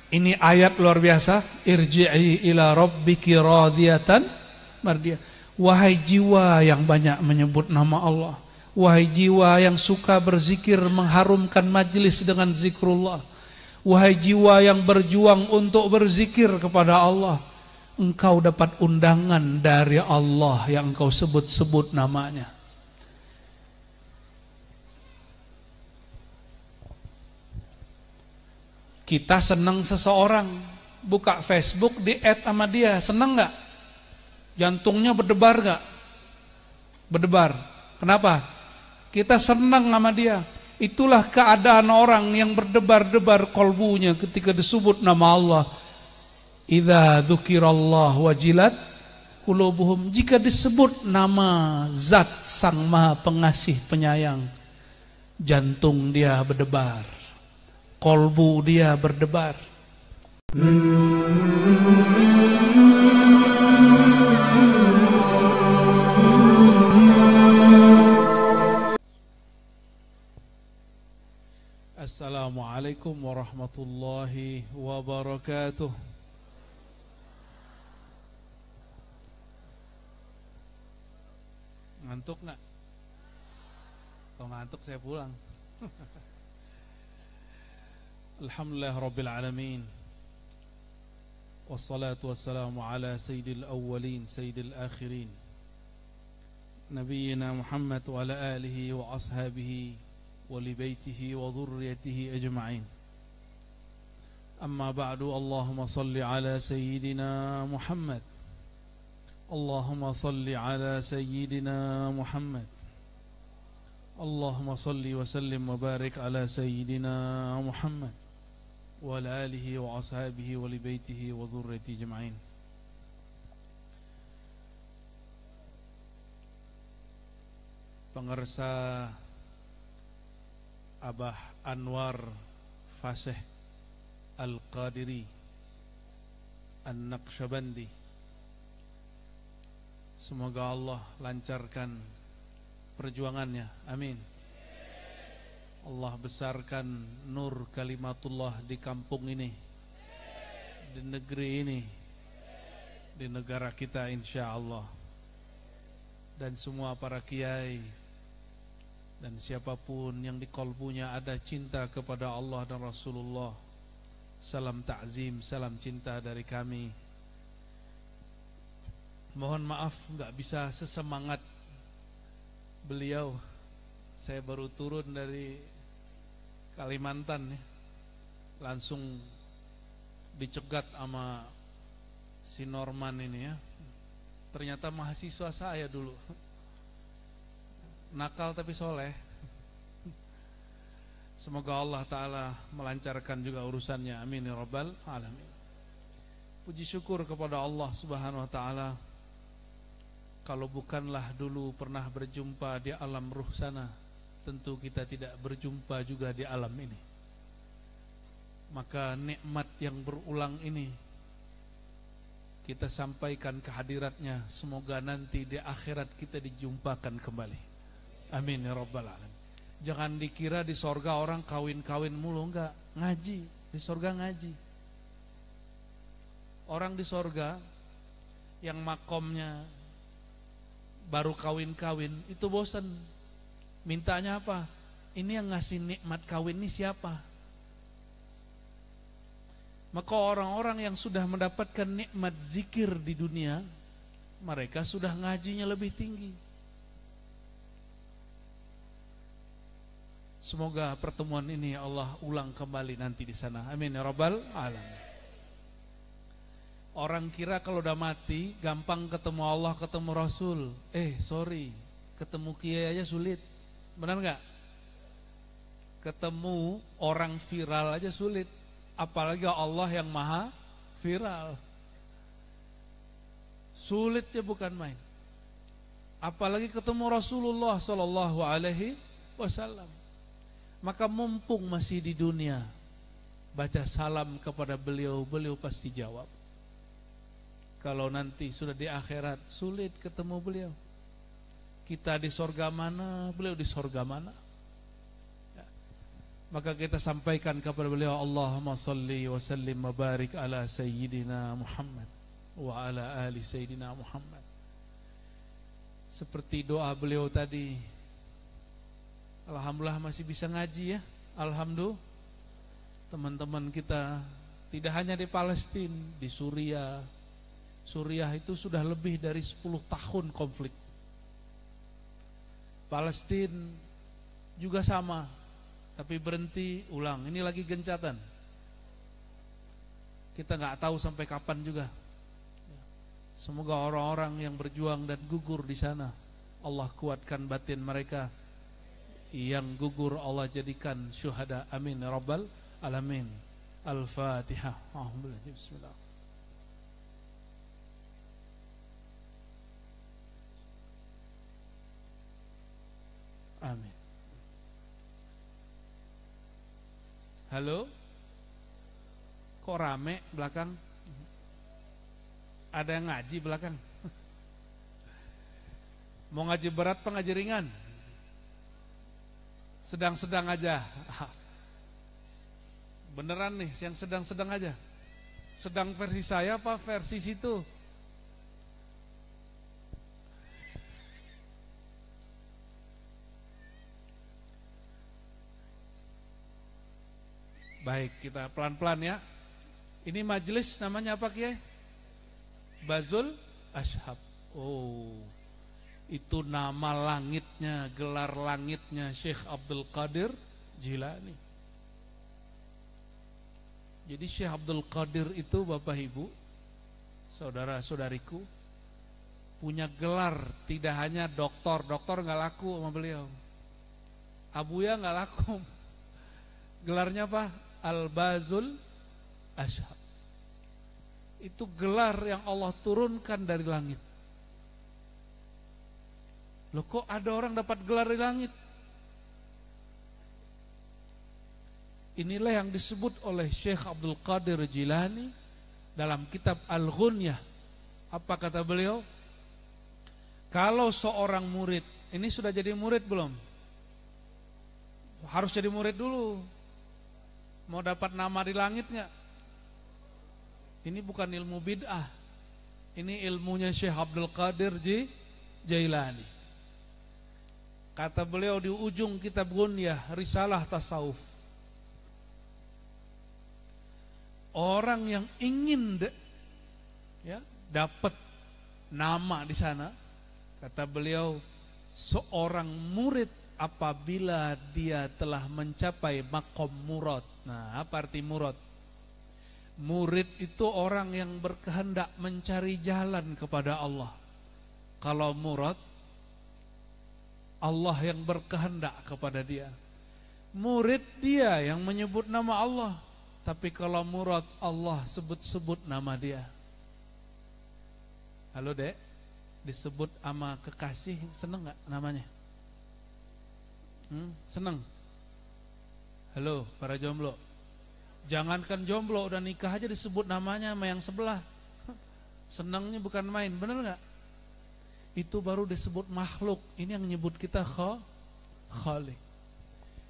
Ini ayat luar biasa. Irji'i ila rabbiki radiyatan mardiyah. Wahai jiwa yang banyak menyebut nama Allah, wahai jiwa yang suka berzikir mengharumkan majlis dengan zikrullah, wahai jiwa yang berjuang untuk berzikir kepada Allah, engkau dapat undangan dari Allah yang engkau sebut-sebut namanya. Kita senang seseorang, buka Facebook, di-add sama dia, senang gak? Jantungnya berdebar gak? Berdebar. Kenapa? Kita senang sama dia. Itulah keadaan orang yang berdebar-debar kolbunya ketika disebut nama Allah. Idza dzukirallah wajilat qulubuhum. Jika disebut nama Zat Sang Maha Pengasih Penyayang, jantung dia berdebar, kolbu dia berdebar. Assalamualaikum warahmatullahi wabarakatuh. Ngantuk nggak? Kalau ngantuk saya pulang. Alhamdulillah Rabbil Alamin. Wassalatu wassalamu ala sayyidil awwalin sayyidil akhirin, Nabiyyina Muhammad wa ala alihi wa ashabihi wa li baitihi wa dhurriyyatihi ajma'in. Amma ba'du, Allahumma salli ala sayyidina Muhammad. Allahumma salli ala sayyidina Muhammad. Allahumma salli wa sallim wa barik ala sayyidina Muhammad wa ala alihi wa ashabihi wa li baitihi wa dhurriyyatihi ajma'in. Pengersa Abah Anwar Fasih Al-Qadiri An-Naqsyabandi, semoga Allah lancarkan perjuangannya, amin. Allah besarkan nur kalimatullah di kampung ini, di negeri ini, di negara kita insyaallah. Dan semua para kiai dan siapapun yang di kolbunya ada cinta kepada Allah dan Rasulullah, salam ta'zim, salam cinta dari kami. Mohon maaf gak bisa sesemangat beliau. Saya baru turun dari Kalimantan ya, langsung dicegat sama si Norman ini ya. Ternyata mahasiswa saya dulu, nakal tapi soleh. Semoga Allah Ta'ala melancarkan juga urusannya, amin ya rabbal alamin. Puji syukur kepada Allah Subhanahu wa Ta'ala. Kalau bukanlah dulu pernah berjumpa di alam ruh sana, tentu kita tidak berjumpa juga di alam ini. Maka nikmat yang berulang ini kita sampaikan kehadiratnya, semoga nanti di akhirat kita dijumpakan kembali, amin ya rabbal alamin. Jangan dikira di sorga orang kawin-kawin mulu, enggak, ngaji, di sorga ngaji. Orang di sorga yang makomnya baru kawin-kawin itu bosan, mintanya apa? Ini yang ngasih nikmat kawin ini siapa? Maka orang-orang yang sudah mendapatkan nikmat zikir di dunia, mereka sudah ngajinya lebih tinggi. Semoga pertemuan ini Allah ulang kembali nanti di sana, amin ya rabbal alamin. Orang kira kalau udah mati gampang ketemu Allah, ketemu Rasul. Sorry, ketemu kiai aja sulit. Benar gak? Ketemu orang viral aja sulit, apalagi Allah yang maha viral. Sulitnya bukan main. Apalagi ketemu Rasulullah Sallallahu Alaihi Wasallam. Maka mumpung masih di dunia, baca salam kepada beliau, beliau pasti jawab. Kalau nanti sudah di akhirat, sulit ketemu beliau. Kita di sorga mana, beliau di sorga mana. Maka kita sampaikan kepada beliau, Allahumma salli wa sallim wa barik ala sayyidina Muhammad wa ala ali sayyidina Muhammad. Seperti doa beliau tadi. Alhamdulillah masih bisa ngaji ya. Alhamdulillah. Teman-teman kita tidak hanya di Palestina, di Suriah. Suriah itu sudah lebih dari 10 tahun konflik. Palestina juga sama, tapi berhenti ulang. Ini lagi gencatan. Kita nggak tahu sampai kapan juga. Semoga orang-orang yang berjuang dan gugur di sana, Allah kuatkan batin mereka. Yang gugur Allah jadikan syuhada. Amin ya rabbal alamin. Al-Fatihah. Bismillah. Amin. Halo? Kok rame belakang? Ada yang ngaji belakang? Mau ngaji berat apa ngaji ringan? Sedang-sedang aja. Beneran nih, yang sedang-sedang aja. Sedang versi saya apa versi situ? Baik, kita pelan-pelan ya. Ini majelis namanya apa Kiai? Bazul Ashab. Oh, itu nama langitnya, gelar langitnya Syekh Abdul Qadir Jilani. Jadi Syekh Abdul Qadir itu Bapak Ibu, saudara-saudariku, punya gelar. Tidak hanya doktor gak laku sama beliau. Abuya gak laku. Gelarnya apa? Al-Bazul Ashab. Itu gelar yang Allah turunkan dari langit. Loh kok ada orang dapat gelar dari langit? Inilah yang disebut oleh Syekh Abdul Qadir Jilani dalam kitab Al-Ghunyah. Apa kata beliau? Kalau seorang murid, ini sudah jadi murid belum? Harus jadi murid dulu. Mau dapat nama di langit nggak? Ini bukan ilmu bid'ah. Ini ilmunya Syekh Abdul Qadir Jailani. Kata beliau di ujung kitab Ghunyah, Risalah Tasawuf. Orang yang ingin dapat nama di sana, kata beliau, seorang murid apabila dia telah mencapai maqam murad. Nah, apa arti murad? Murid itu orang yang berkehendak mencari jalan kepada Allah. Kalau murad, Allah yang berkehendak kepada dia. Murid dia yang menyebut nama Allah. Tapi kalau murad, Allah sebut-sebut nama dia. Halo dek, disebut sama kekasih, seneng gak namanya? Seneng? Halo para jomblo, jangankan jomblo, udah nikah aja disebut namanya sama yang sebelah. Senengnya bukan main, bener gak? Itu baru disebut makhluk. Ini yang nyebut kita Khalik.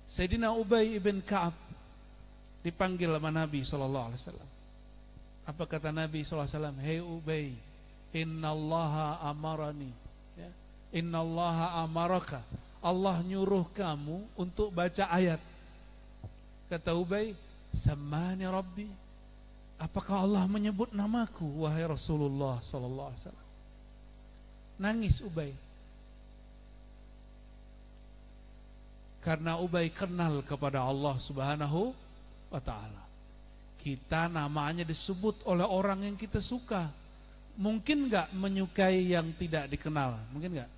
Sayyidina Ubay ibn Ka'ab dipanggil sama Nabi SAW. Apa kata Nabi SAW? Hei Ubay, innallaha amarani, ya. Innallaha amaraka, Allah nyuruh kamu untuk baca ayat. Kata Ubay, Sammani Rabbi, apakah Allah menyebut namaku wahai Rasulullah SAW? Nangis Ubay. Karena Ubay kenal kepada Allah Subhanahu wa ta'ala. Kita namanya disebut oleh orang yang kita suka. Mungkin gak menyukai yang tidak dikenal? Mungkin gak?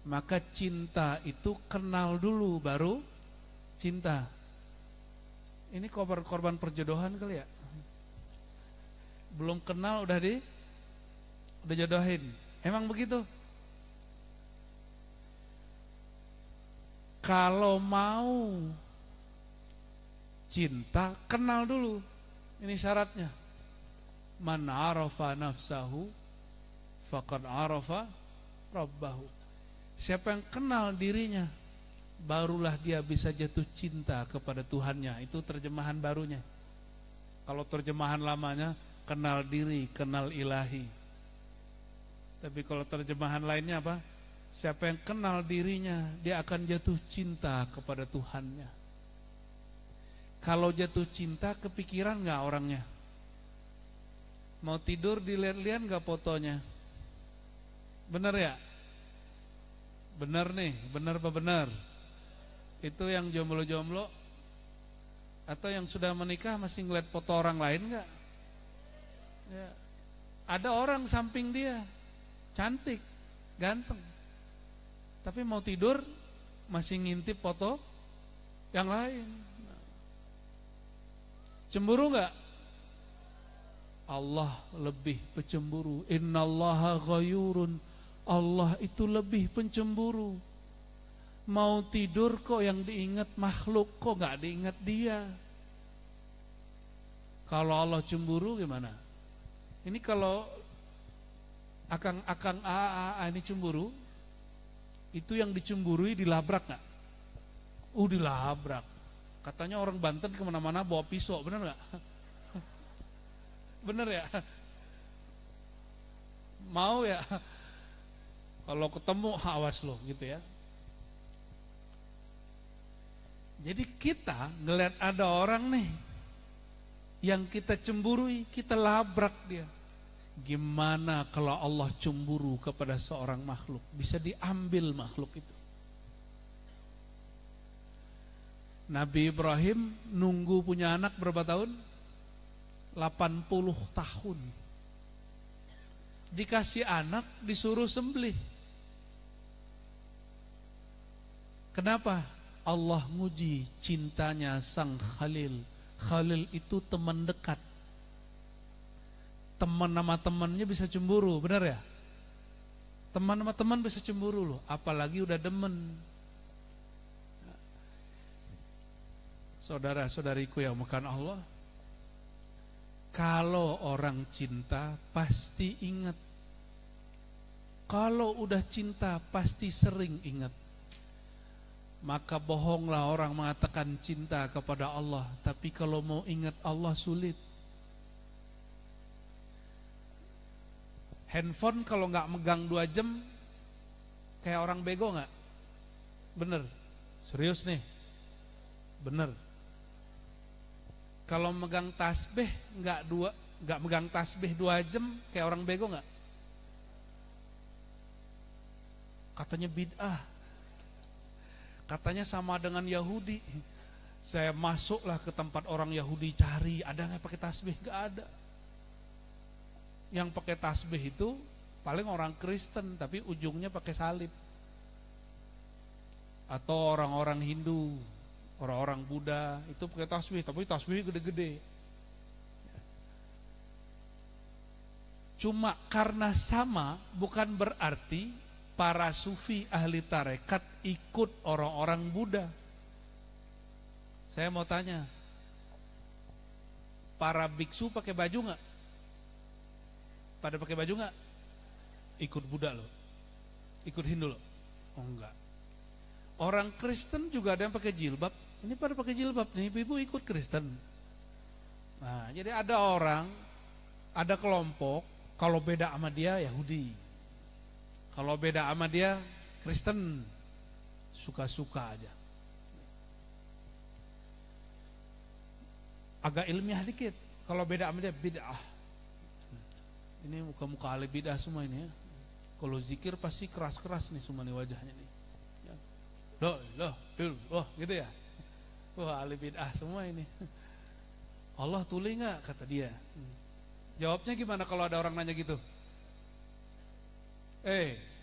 Maka cinta itu kenal dulu baru cinta. Ini korban perjodohan kali ya? Belum kenal udah jodohin. Emang begitu? Kalau mau cinta, kenal dulu. Ini syaratnya. Man arafa nafsahu faqad arafa rabbahu. Siapa yang kenal dirinya, barulah dia bisa jatuh cinta kepada Tuhannya. Itu terjemahan barunya. Kalau terjemahan lamanya, kenal diri, kenal ilahi. Tapi kalau terjemahan lainnya apa? Siapa yang kenal dirinya, dia akan jatuh cinta kepada Tuhannya. Kalau jatuh cinta, kepikiran gak orangnya? Mau tidur dilihat-lihat gak fotonya? Bener ya? Bener nih, bener apa bener? Itu yang jomblo-jomblo atau yang sudah menikah masih ngeliat foto orang lain gak? Ya. Ada orang samping dia, cantik, ganteng, tapi mau tidur masih ngintip foto yang lain. Cemburu gak? Allah lebih pencemburu. Innallaha ghayurun. Allah itu lebih pencemburu. Mau tidur kok yang diingat makhluk, kok gak diingat dia. Kalau Allah cemburu gimana? Ini kalau akang-akang A ini cemburu, itu yang dicemburui dilabrak gak? Dilabrak. Katanya orang Banten kemana-mana bawa pisau, bener gak? Bener ya? Mau ya? Kalau ketemu awas loh gitu ya. Jadi kita ngeliat ada orang nih yang kita cemburui, kita labrak dia. Gimana kalau Allah cemburu kepada seorang makhluk? Bisa diambil makhluk itu. Nabi Ibrahim nunggu punya anak berapa tahun? 80 tahun. Dikasih anak, disuruh sembelih. Kenapa? Allah nguji cintanya sang Khalil. Khalil itu teman dekat. Teman sama temannya bisa cemburu, benar ya? Teman sama teman bisa cemburu loh, apalagi udah demen. Saudara-saudariku yang makan Allah, kalau orang cinta pasti ingat. Kalau udah cinta pasti sering ingat. Maka bohonglah orang mengatakan cinta kepada Allah, tapi kalau mau ingat Allah sulit. Handphone kalau nggak megang 2 jam kayak orang bego nggak? Bener, serius nih, bener. Kalau megang tasbih nggak megang tasbih 2 jam kayak orang bego nggak? Katanya bid'ah. Katanya sama dengan Yahudi. Saya masuklah ke tempat orang Yahudi, cari ada nggak pakai tasbih, nggak ada. Yang pakai tasbih itu paling orang Kristen, tapi ujungnya pakai salib. Atau orang-orang Hindu, orang-orang Buddha itu pakai tasbih, tapi tasbih gede-gede. Cuma karena sama bukan berarti para sufi ahli tarekat ikut orang-orang Buddha. Saya mau tanya, para biksu pakai baju nggak? Pada pakai baju nggak? Ikut Buddha loh, ikut Hindu loh. Oh enggak. Orang Kristen juga ada yang pakai jilbab. Ini pada pakai jilbab nih, ibu ikut Kristen. Nah, jadi ada orang, ada kelompok, kalau beda sama dia Yahudi, kalau beda sama dia Kristen, suka-suka aja. Agak ilmiah dikit, kalau beda sama dia bid'ah. Ini muka-muka ahli bid'ah semua ini ya. Kalau zikir pasti keras-keras nih semua nih wajahnya nih. Loh, gitu ya. Wah, ahli bid'ah semua ini. Allah tuli nggak kata dia. Jawabnya gimana kalau ada orang nanya gitu?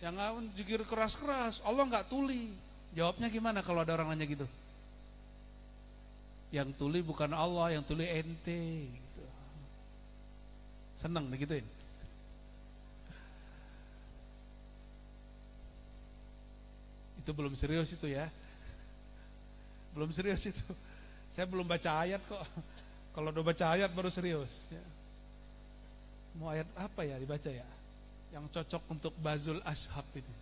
Jangan zikir keras-keras, Allah nggak tuli. Jawabnya gimana kalau ada orang nanya gitu? Yang tuli bukan Allah, yang tuli ente gitu. Seneng digituin. Itu belum serius itu ya. Belum serius itu. Saya belum baca ayat kok. Kalau udah baca ayat baru serius ya. Mau ayat apa ya dibaca ya? Yang cocok untuk Bazul Ashab itu.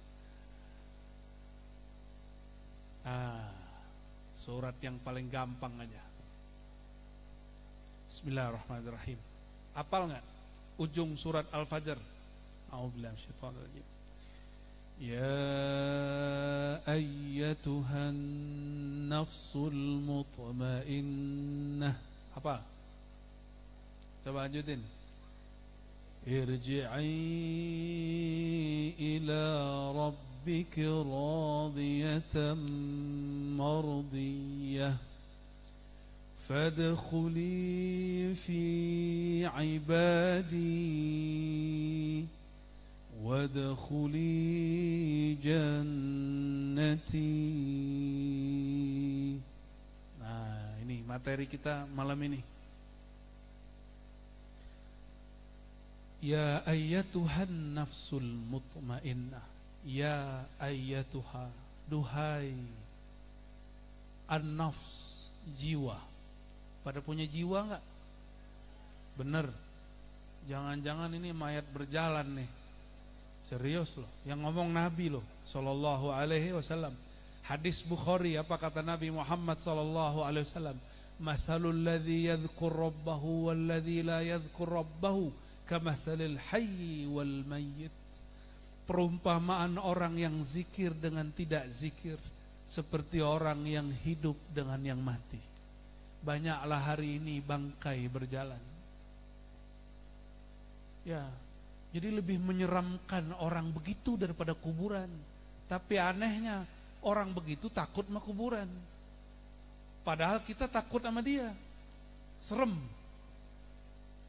Surat yang paling gampang aja. Bismillahirrahmanirrahim. Hafal nggak ujung surat Al-Fajr? A'udzubillahi minasyaitonir rajim. Ya ayyatuhan nafsul mutmainnah. Apa? Coba lanjutin. Irji'i ila rabbiki radiyatan mardiyah. Fadkhuli fi ibadi wadkhuli jannati. Nah, ini materi kita malam ini. Ya ayyatuhan nafsul mutmainnah. Ya ayyatuha, duhai an-nafs, jiwa. Pada punya jiwa enggak? Bener. Jangan-jangan ini mayat berjalan nih. Serius loh. Yang ngomong Nabi loh sallallahu alaihi wasallam. Hadis Bukhari, apa kata Nabi Muhammad sallallahu alaihi wasallam? Mathalul ladzi yadhkur rabbahu wal ladzi la yadhkur rabbahu kamathalil hayyi wal mayyit. Perumpamaan orang yang zikir dengan tidak zikir seperti orang yang hidup dengan yang mati. Banyaklah hari ini bangkai berjalan. Ya, jadi lebih menyeramkan orang begitu daripada kuburan. Tapi anehnya orang begitu takut sama kuburan. Padahal kita takut sama dia. Serem.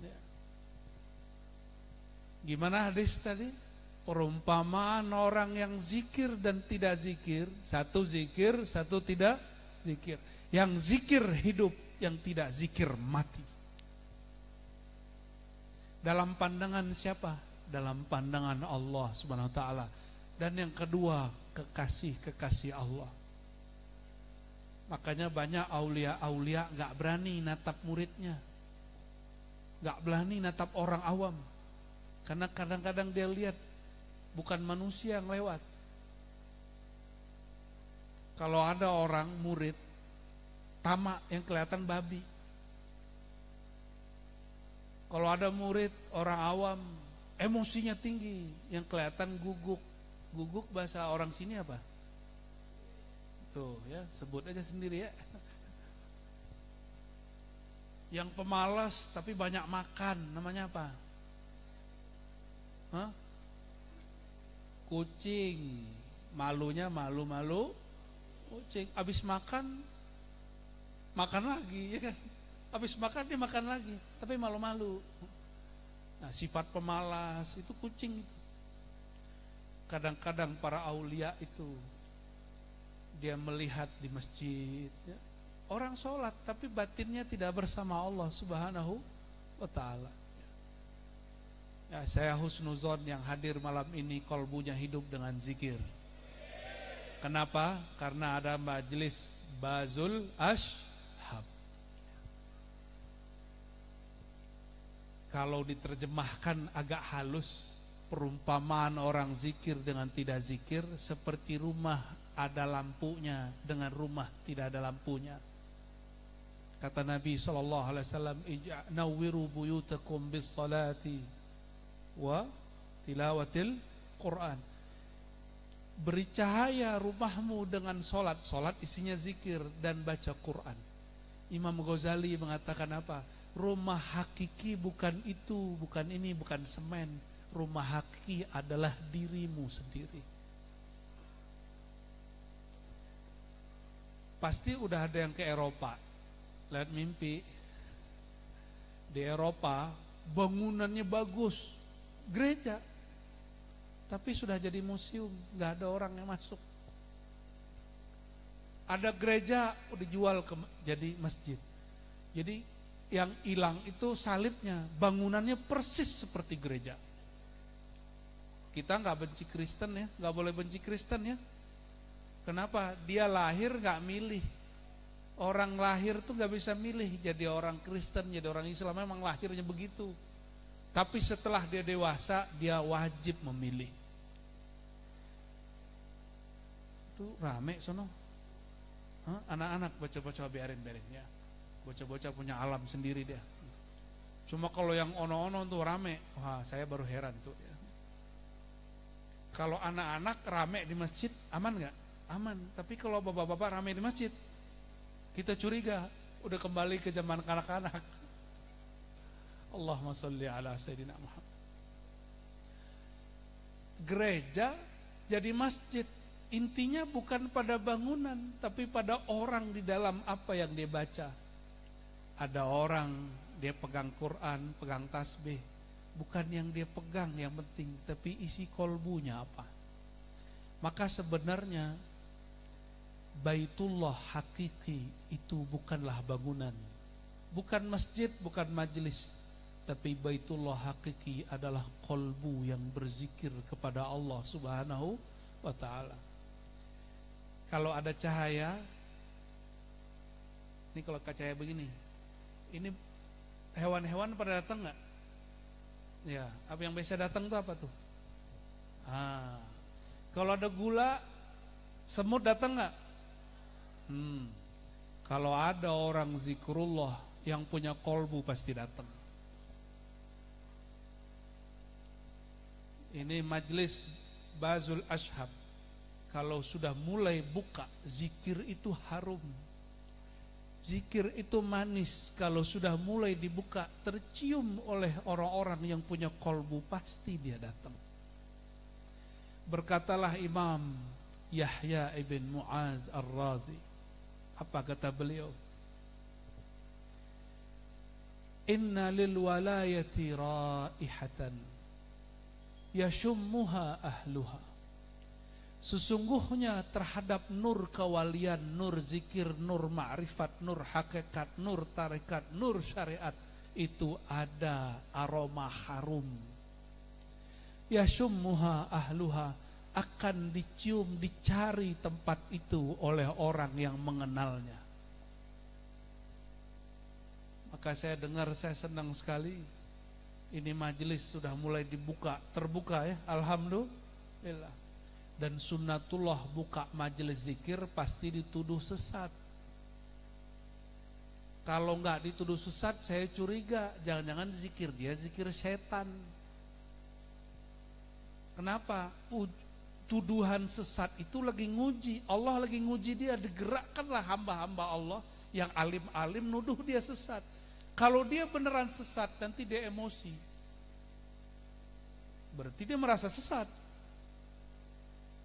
Ya. Gimana hadis tadi? Perumpamaan orang yang zikir dan tidak zikir. Satu zikir, satu tidak zikir. Yang zikir hidup, yang tidak zikir mati. Dalam pandangan siapa? Dalam pandangan Allah Subhanahu wa taala. Dan yang kedua, kekasih-kekasih Allah. Makanya banyak aulia-aulia enggak berani natap muridnya. Enggak berani natap orang awam. Karena kadang-kadang dia lihat bukan manusia yang lewat. Kalau ada orang murid tamak yang kelihatan babi. Kalau ada murid orang awam emosinya tinggi yang kelihatan guguk. Guguk bahasa orang sini apa? Tuh ya, sebut aja sendiri ya. Yang pemalas tapi banyak makan namanya apa? Hah? Kucing. Malunya malu-malu kucing. Habis makan lagi ya kan. Habis makan dia makan lagi, tapi malu-malu. Nah, sifat pemalas itu kucing itu. Kadang-kadang para aulia itu dia melihat di masjid ya, orang sholat tapi batinnya tidak bersama Allah Subhanahu wa taala. Ya, saya husnuzon yang hadir malam ini kolbunya hidup dengan zikir. Kenapa? Karena ada majelis Bazul Ashab. Kalau diterjemahkan agak halus, perumpamaan orang zikir dengan tidak zikir seperti rumah ada lampunya dengan rumah tidak ada lampunya. Kata Nabi SAW, "Nawwiru buyutakum bis salati wa tilawatil Quran." Beri cahaya rumahmu dengan solat. Solat isinya zikir dan baca Quran. Imam Ghazali mengatakan apa? Rumah hakiki bukan itu, bukan ini, bukan semen. Rumah hakiki adalah dirimu sendiri. Pasti udah ada yang ke Eropa, lihat mimpi. Di Eropa bangunannya bagus, gereja, tapi sudah jadi museum, nggak ada orang yang masuk. Ada gereja dijual jadi masjid. Jadi yang hilang itu salibnya, bangunannya persis seperti gereja. Kita nggak benci Kristen ya, nggak boleh benci Kristen ya. Kenapa? Dia lahir nggak milih. Orang lahir tuh nggak bisa milih jadi orang Kristen, jadi orang Islam. Memang lahirnya begitu. Tapi setelah dia dewasa, dia wajib memilih. Itu rame sono. Anak-anak bocah-bocah biarin ya. Bocah-bocah punya alam sendiri dia. Cuma kalau yang ono-ono tuh rame, wah saya baru heran tuh ya. Kalau anak-anak rame di masjid aman nggak? Aman. Tapi kalau bapak-bapak rame di masjid, kita curiga udah kembali ke zaman kanak-kanak. Allahumma sholli ala Sayyidina Muhammad. Gereja jadi masjid, intinya bukan pada bangunan, tapi pada orang di dalam apa yang dia baca. Ada orang dia pegang Quran, pegang tasbih, bukan yang dia pegang yang penting, tapi isi kolbunya apa. Maka sebenarnya Baitullah hakiki itu bukanlah bangunan, bukan masjid, bukan majelis, tapi Baitullah hakiki adalah kolbu yang berzikir kepada Allah Subhanahu wa ta'ala. Kalau ada cahaya, ini kalau cahaya begini, ini hewan-hewan pada datang nggak? Ya, apa yang biasa datang tuh apa tuh? Kalau ada gula, semut datang nggak? Kalau ada orang zikrullah yang punya kolbu pasti datang. Ini majelis Bazul Ashab. Kalau sudah mulai buka, zikir itu harum. Zikir itu manis. Kalau sudah mulai dibuka, tercium oleh orang-orang yang punya kolbu, pasti dia datang. Berkatalah Imam Yahya ibn Mu'az Ar-Razi, apa kata beliau? Inna lil walayati raihatan yashummuha ahluha. Sesungguhnya terhadap nur kewalian, nur zikir, nur ma'rifat, nur hakikat, nur tarekat, nur syariat, itu ada aroma harum. Yashummuha ahluha, akan dicium, dicari tempat itu oleh orang yang mengenalnya. Maka saya dengar, saya senang sekali. Ini majelis sudah mulai dibuka, terbuka ya, alhamdulillah. Dan sunnatullah buka majelis zikir pasti dituduh sesat. Kalau nggak dituduh sesat, saya curiga jangan-jangan zikir dia zikir setan. Kenapa? Tuduhan sesat itu lagi nguji, Allah lagi nguji dia. Digerakkanlah hamba-hamba Allah yang alim-alim nuduh dia sesat. Kalau dia beneran sesat, nanti dia emosi, berarti dia merasa sesat.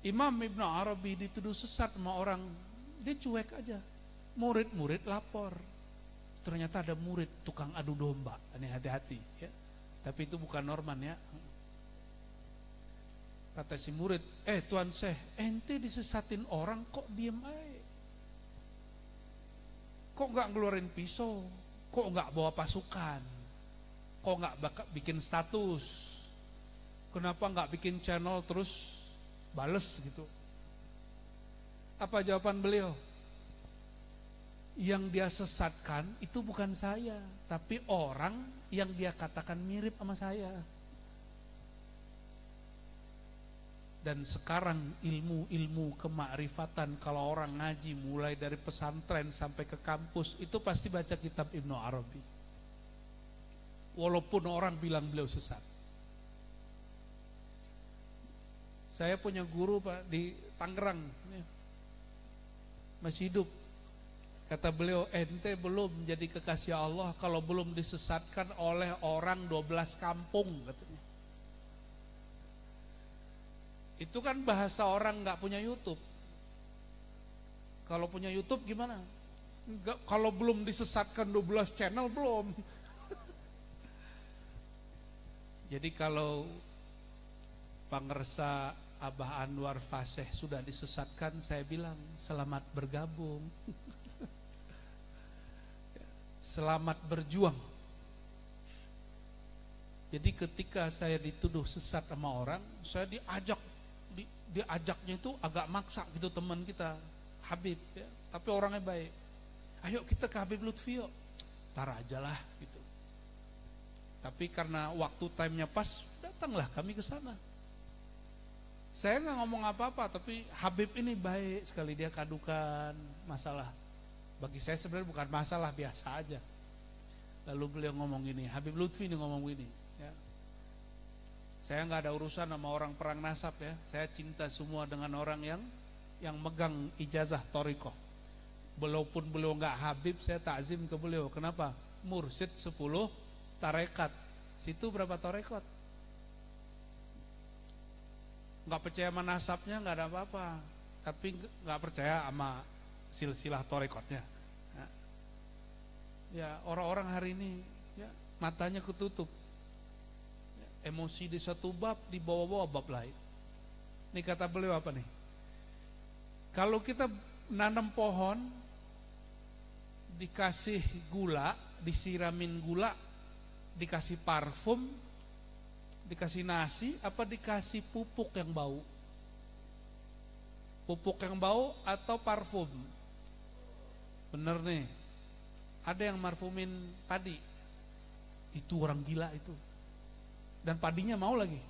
Imam Ibn Arabi dituduh sesat sama orang, dia cuek aja. Murid-murid lapor, ternyata ada murid tukang adu domba. Ini hati-hati ya. Tapi itu bukan Norman ya. Kata si murid, Tuan Syekh, ente disesatin orang kok diem aja? Kok nggak ngeluarin pisau? Kok nggak bawa pasukan? Kok nggak bikin status? Kenapa nggak bikin channel terus bales gitu? Apa jawaban beliau? Yang dia sesatkan itu bukan saya, tapi orang yang dia katakan mirip sama saya. Dan sekarang ilmu-ilmu kemakrifatan, kalau orang ngaji mulai dari pesantren sampai ke kampus, itu pasti baca kitab Ibnu Arabi. Walaupun orang bilang beliau sesat. Saya punya guru Pak di Tangerang, masih hidup. Kata beliau, ente belum jadi kekasih Allah kalau belum disesatkan oleh orang 12 kampung, katanya. Itu kan bahasa orang nggak punya YouTube. Kalau punya YouTube gimana? Enggak, kalau belum disesatkan 12 channel belum. Jadi kalau Pangersa Abah Anwar Fasih sudah disesatkan, saya bilang selamat bergabung. Selamat berjuang. Jadi ketika saya dituduh sesat sama orang, saya diajaknya itu agak maksa gitu, teman kita Habib ya, tapi orangnya baik. Ayo kita ke Habib Lutfi yuk. Tar aja lah gitu. Tapi karena waktu timenya pas, datanglah kami ke sana. Saya nggak ngomong apa-apa, tapi Habib ini baik sekali, dia kadukan masalah. Bagi saya sebenarnya bukan masalah, biasa aja. Lalu beliau ngomong gini, Habib Lutfi ini ngomong gini, ya. Saya nggak ada urusan sama orang perang nasab ya. Saya cinta semua dengan orang yang megang ijazah thariqah. Walaupun beliau nggak Habib, saya takzim ke beliau. Kenapa? Mursyid 10 tarekat. Situ berapa tarekat? Nggak percaya sama nasabnya nggak ada apa-apa, tapi nggak percaya sama silsilah tarekatnya. Ya orang-orang hari ini ya matanya ketutup, ya, emosi di satu bab dibawa-bawa bab lain. Ini kata beliau apa nih? Kalau kita nanam pohon, dikasih gula, disiramin gula, dikasih parfum, dikasih nasi, apa dikasih pupuk yang bau? Pupuk yang bau atau parfum? Bener nih, ada yang marfumin padi, itu orang gila itu, dan padinya mau lagi.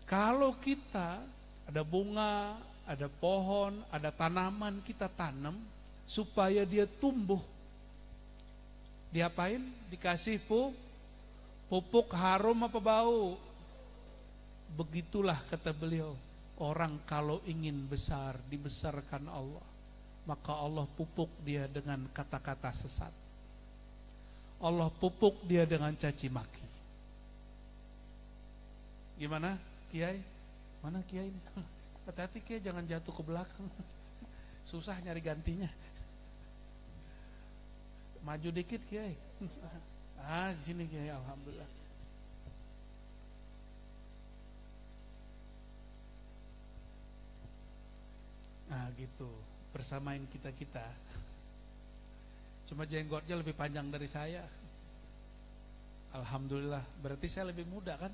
Kalau kita ada bunga, ada pohon, ada tanaman, kita tanam supaya dia tumbuh, diapain? Dikasih pupuk harum apa bau? Begitulah kata beliau, orang kalau ingin besar, dibesarkan Allah, maka Allah pupuk dia dengan kata-kata sesat. Allah pupuk dia dengan caci maki. Gimana Kiai? Mana Kiai ini? Hati-hati Kiai, jangan jatuh ke belakang. Susah nyari gantinya. Maju dikit Kiai. Di sini Kiai, alhamdulillah. Nah gitu, bersamain kita-kita. Cuma jenggotnya lebih panjang dari saya. Alhamdulillah, berarti saya lebih muda kan?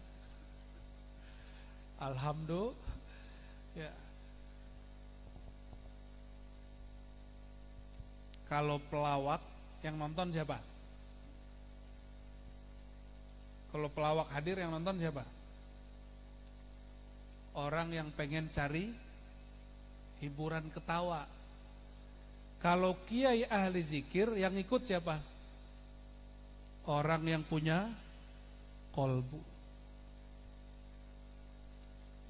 Alhamdulillah. Ya. Kalau pelawak yang nonton siapa? Kalau pelawak hadir yang nonton siapa? Orang yang pengen cari hiburan ketawa. Kalau kiai ahli zikir yang ikut siapa? Orang yang punya kolbu.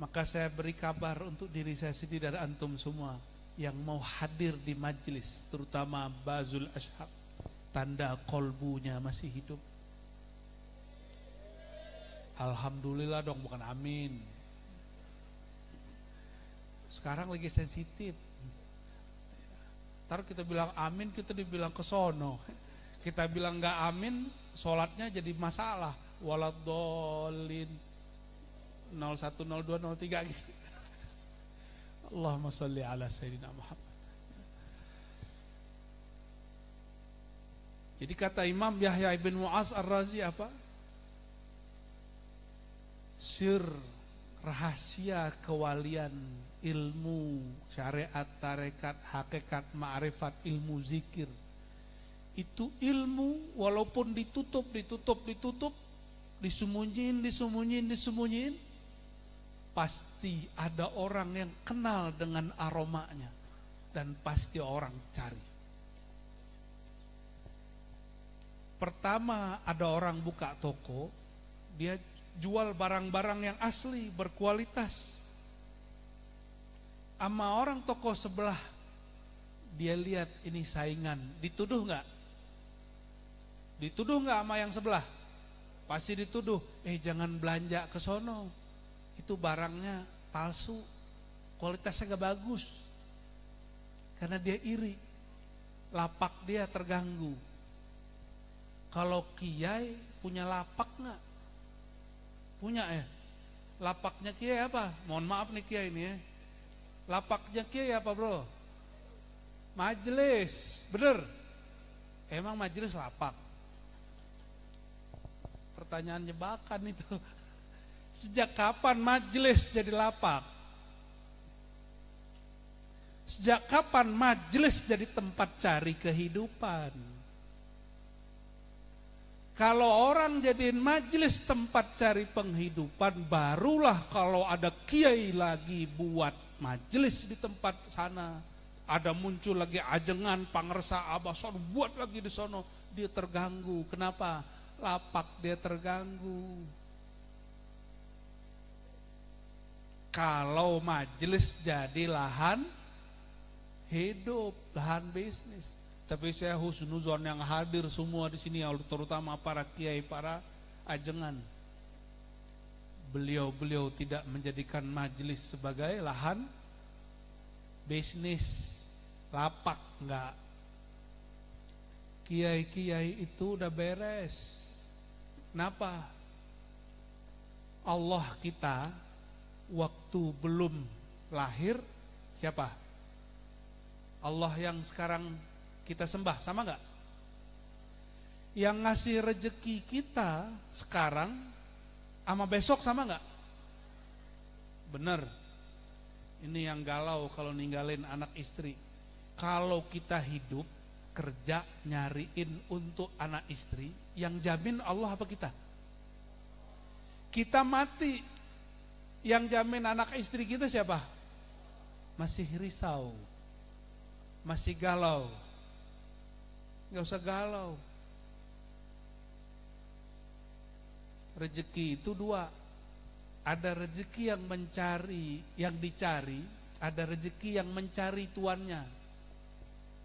Maka saya beri kabar untuk diri saya sendiri dan antum semua yang mau hadir di majlis, terutama Bazul Ashab, tanda kolbunya masih hidup. Alhamdulillah dong, bukan amin. Sekarang lagi sensitif. Ntar kita bilang amin, kita dibilang kesono. Kita bilang nggak amin, sholatnya jadi masalah. Waladhdallin 01, 02, 03 gitu. Allahumma sholli ala Sayyidina Muhammad. Jadi kata Imam Yahya ibn Mu'az Ar-Razi apa? Sir, rahasia kewalian, ilmu, syariat, tarekat, hakikat, ma'rifat, ilmu zikir. Itu ilmu walaupun ditutup, disembunyiin, pasti ada orang yang kenal dengan aromanya dan pasti orang cari. Pertama ada orang buka toko, dia jual barang-barang yang asli, berkualitas. Ama orang toko sebelah, dia lihat ini saingan, dituduh nggak? Dituduh nggak sama yang sebelah? Pasti dituduh, jangan belanja ke sono, itu barangnya palsu, kualitasnya gak bagus. Karena dia iri, lapak dia terganggu. Kalau kiai punya lapak nggak? Punya ya. Lapaknya kiai apa? Mohon maaf nih kiai ini ya. Lapaknya kiai apa bro? Majelis, bener? Emang majelis lapak? Pertanyaan jebakan itu. Sejak kapan majelis jadi lapak? Sejak kapan majelis jadi tempat cari kehidupan? Kalau orang jadiin majelis tempat cari penghidupan, barulah kalau ada kiai lagi buat majelis di tempat sana, ada muncul lagi ajengan pangersa abason buat lagi di sono, dia terganggu. Kenapa? Lapak dia terganggu. Kalau majelis jadi lahan hidup, lahan bisnis. Tapi saya husnuzon yang hadir semua di sini, terutama para kiai, para ajengan. Beliau-beliau tidak menjadikan majelis sebagai lahan bisnis, lapak, enggak. Kiai-kiai itu udah beres. Kenapa? Allah kita waktu belum lahir siapa? Allah yang sekarang kita sembah, sama enggak? Yang ngasih rezeki kita sekarang sama besok sama enggak? Bener. Ini yang galau kalau ninggalin anak istri. Kalau kita hidup, kerja, nyariin untuk anak istri, yang jamin Allah apa kita? Kita mati, yang jamin anak istri kita siapa? Masih risau, masih galau. Gak usah galau. Rezeki itu dua. Ada rezeki yang mencari, yang dicari. Ada rezeki yang mencari tuannya.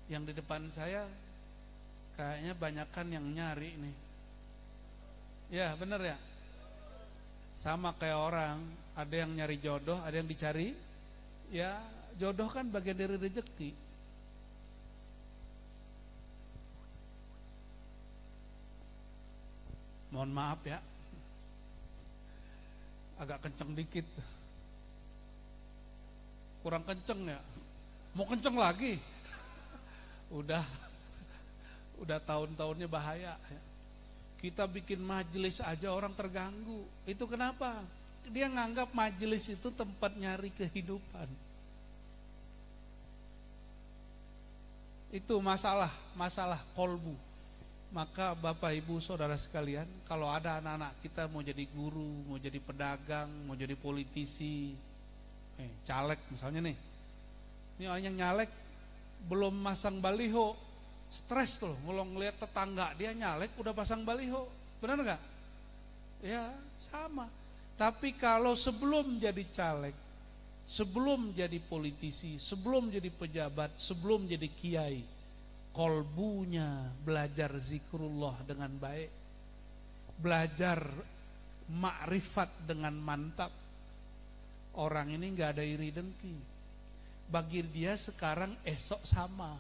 Yang di depan saya kayaknya banyakan yang nyari nih. Ya bener ya. Sama kayak orang, ada yang nyari jodoh, ada yang dicari. Ya jodoh kan bagian dari rezeki. Mohon maaf ya, agak kenceng dikit, kurang kenceng ya, mau kenceng lagi, udah tahun-tahunnya bahaya ya. Kita bikin majelis aja orang terganggu, itu kenapa? Dia nganggap majelis itu tempat nyari kehidupan. Itu masalah kolbu. Maka Bapak Ibu Saudara sekalian, kalau ada anak-anak kita mau jadi guru, mau jadi pedagang, mau jadi politisi, caleg misalnya nih. Ini orang yang nyalek belum masang baliho, stres tuh kalau ngelihat tetangga dia nyalek udah pasang baliho. Benar enggak? Ya, sama. Tapi kalau sebelum jadi caleg, sebelum jadi politisi, sebelum jadi pejabat, sebelum jadi kiai, kolbunya belajar zikrullah dengan baik, belajar makrifat dengan mantap, orang ini gak ada iri dengki. Bagi dia sekarang esok sama.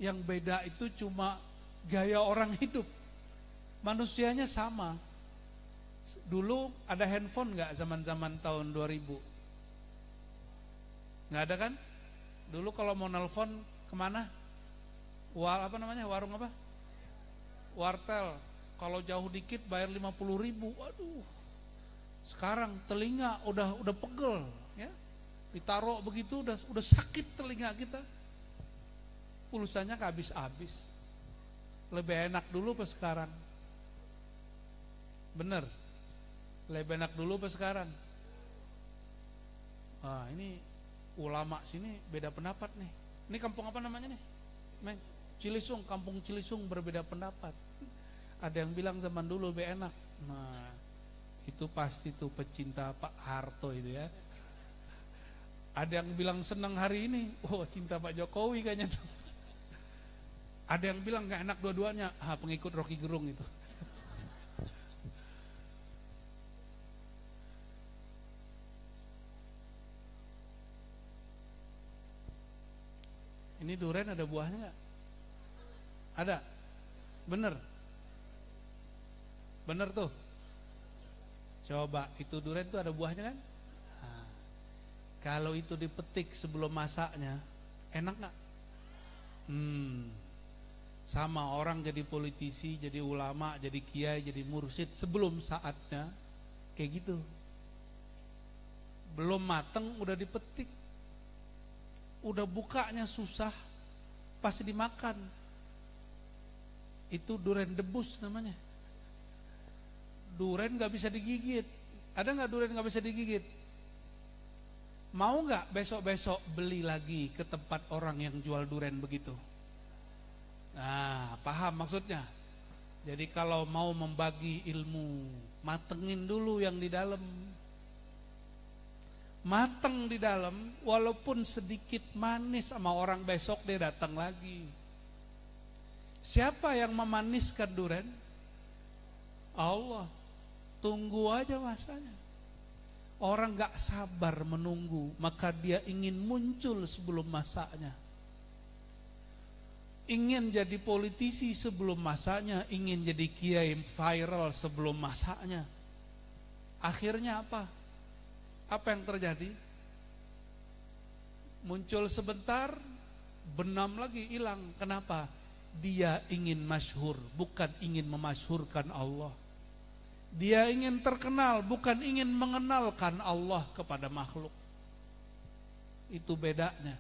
Yang beda itu cuma gaya orang hidup. Manusianya sama. Dulu ada handphone gak zaman-zaman tahun 2000? Gak ada kan? Dulu kalau mau nelpon kemana? Warung apa? Wartel. Kalau jauh dikit bayar 50.000. Waduh. Sekarang telinga udah pegel, ya. Ditaruh begitu udah sakit telinga kita. Pulsanya habis-habis. Lebih enak dulu apa sekarang? Bener. Lebih enak dulu apa sekarang? Ah, ini ulama sini beda pendapat nih. Ini kampung apa namanya nih? Meng, Cilisung, kampung Cilisung berbeda pendapat. Ada yang bilang zaman dulu lebih enak. Nah, itu pasti tuh pecinta Pak Harto itu ya. Ada yang bilang senang hari ini, oh cinta Pak Jokowi kayaknya tuh. Ada yang bilang gak enak dua-duanya, pengikut Rocky Gerung itu. Ini durian ada buahnya gak? Ada? Bener? Bener tuh? Coba, itu durian tuh ada buahnya kan? Nah, kalau itu dipetik sebelum masaknya, enak gak? Sama orang jadi politisi, jadi ulama, jadi kiai, jadi mursyid, sebelum saatnya, kayak gitu. Belum mateng udah dipetik. Udah bukanya susah, pasti dimakan. Itu durian debus namanya. duren gak bisa digigit. Ada gak duren gak bisa digigit? Mau gak besok-besok beli lagi ke tempat orang yang jual duren begitu? Nah, paham maksudnya? Jadi kalau mau membagi ilmu, matengin dulu yang di dalam. Mateng di dalam, walaupun sedikit manis sama orang, besok dia datang lagi. Siapa yang memaniskan duren? Allah. Tunggu aja masanya. Orang gak sabar menunggu, maka dia ingin muncul sebelum masanya. Ingin jadi politisi sebelum masanya, ingin jadi kiai viral sebelum masanya. Akhirnya apa? Apa yang terjadi? Muncul sebentar, benam lagi, hilang. Kenapa? Dia ingin masyhur, bukan ingin memasyhurkan Allah. Dia ingin terkenal, bukan ingin mengenalkan Allah kepada makhluk. Itu bedanya.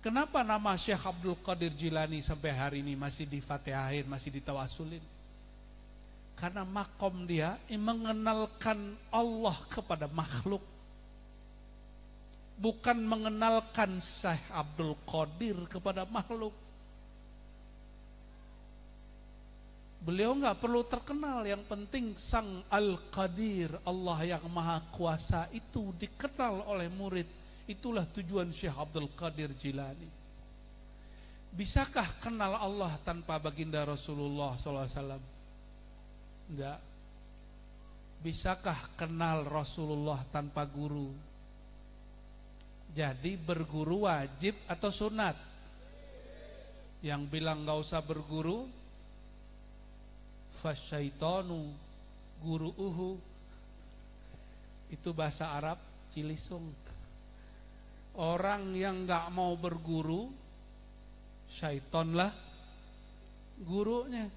Kenapa nama Syekh Abdul Qadir Jilani sampai hari ini masih difatihahin, masih ditawasulin? Karena makom dia mengenalkan Allah kepada makhluk, bukan mengenalkan Syekh Abdul Qadir kepada makhluk. Beliau nggak perlu terkenal, yang penting Sang Al-Qadir, Allah yang Maha Kuasa itu dikenal oleh murid. Itulah tujuan Syekh Abdul Qadir Jilani. Bisakah kenal Allah tanpa baginda Rasulullah SAW? Enggak. Bisakah kenal Rasulullah tanpa guru? Jadi berguru wajib atau sunat? Yang bilang gak usah berguru, fasyaitonu guru'uhu, itu bahasa Arab Cilisung. Orang yang gak mau berguru, syaitonlah gurunya.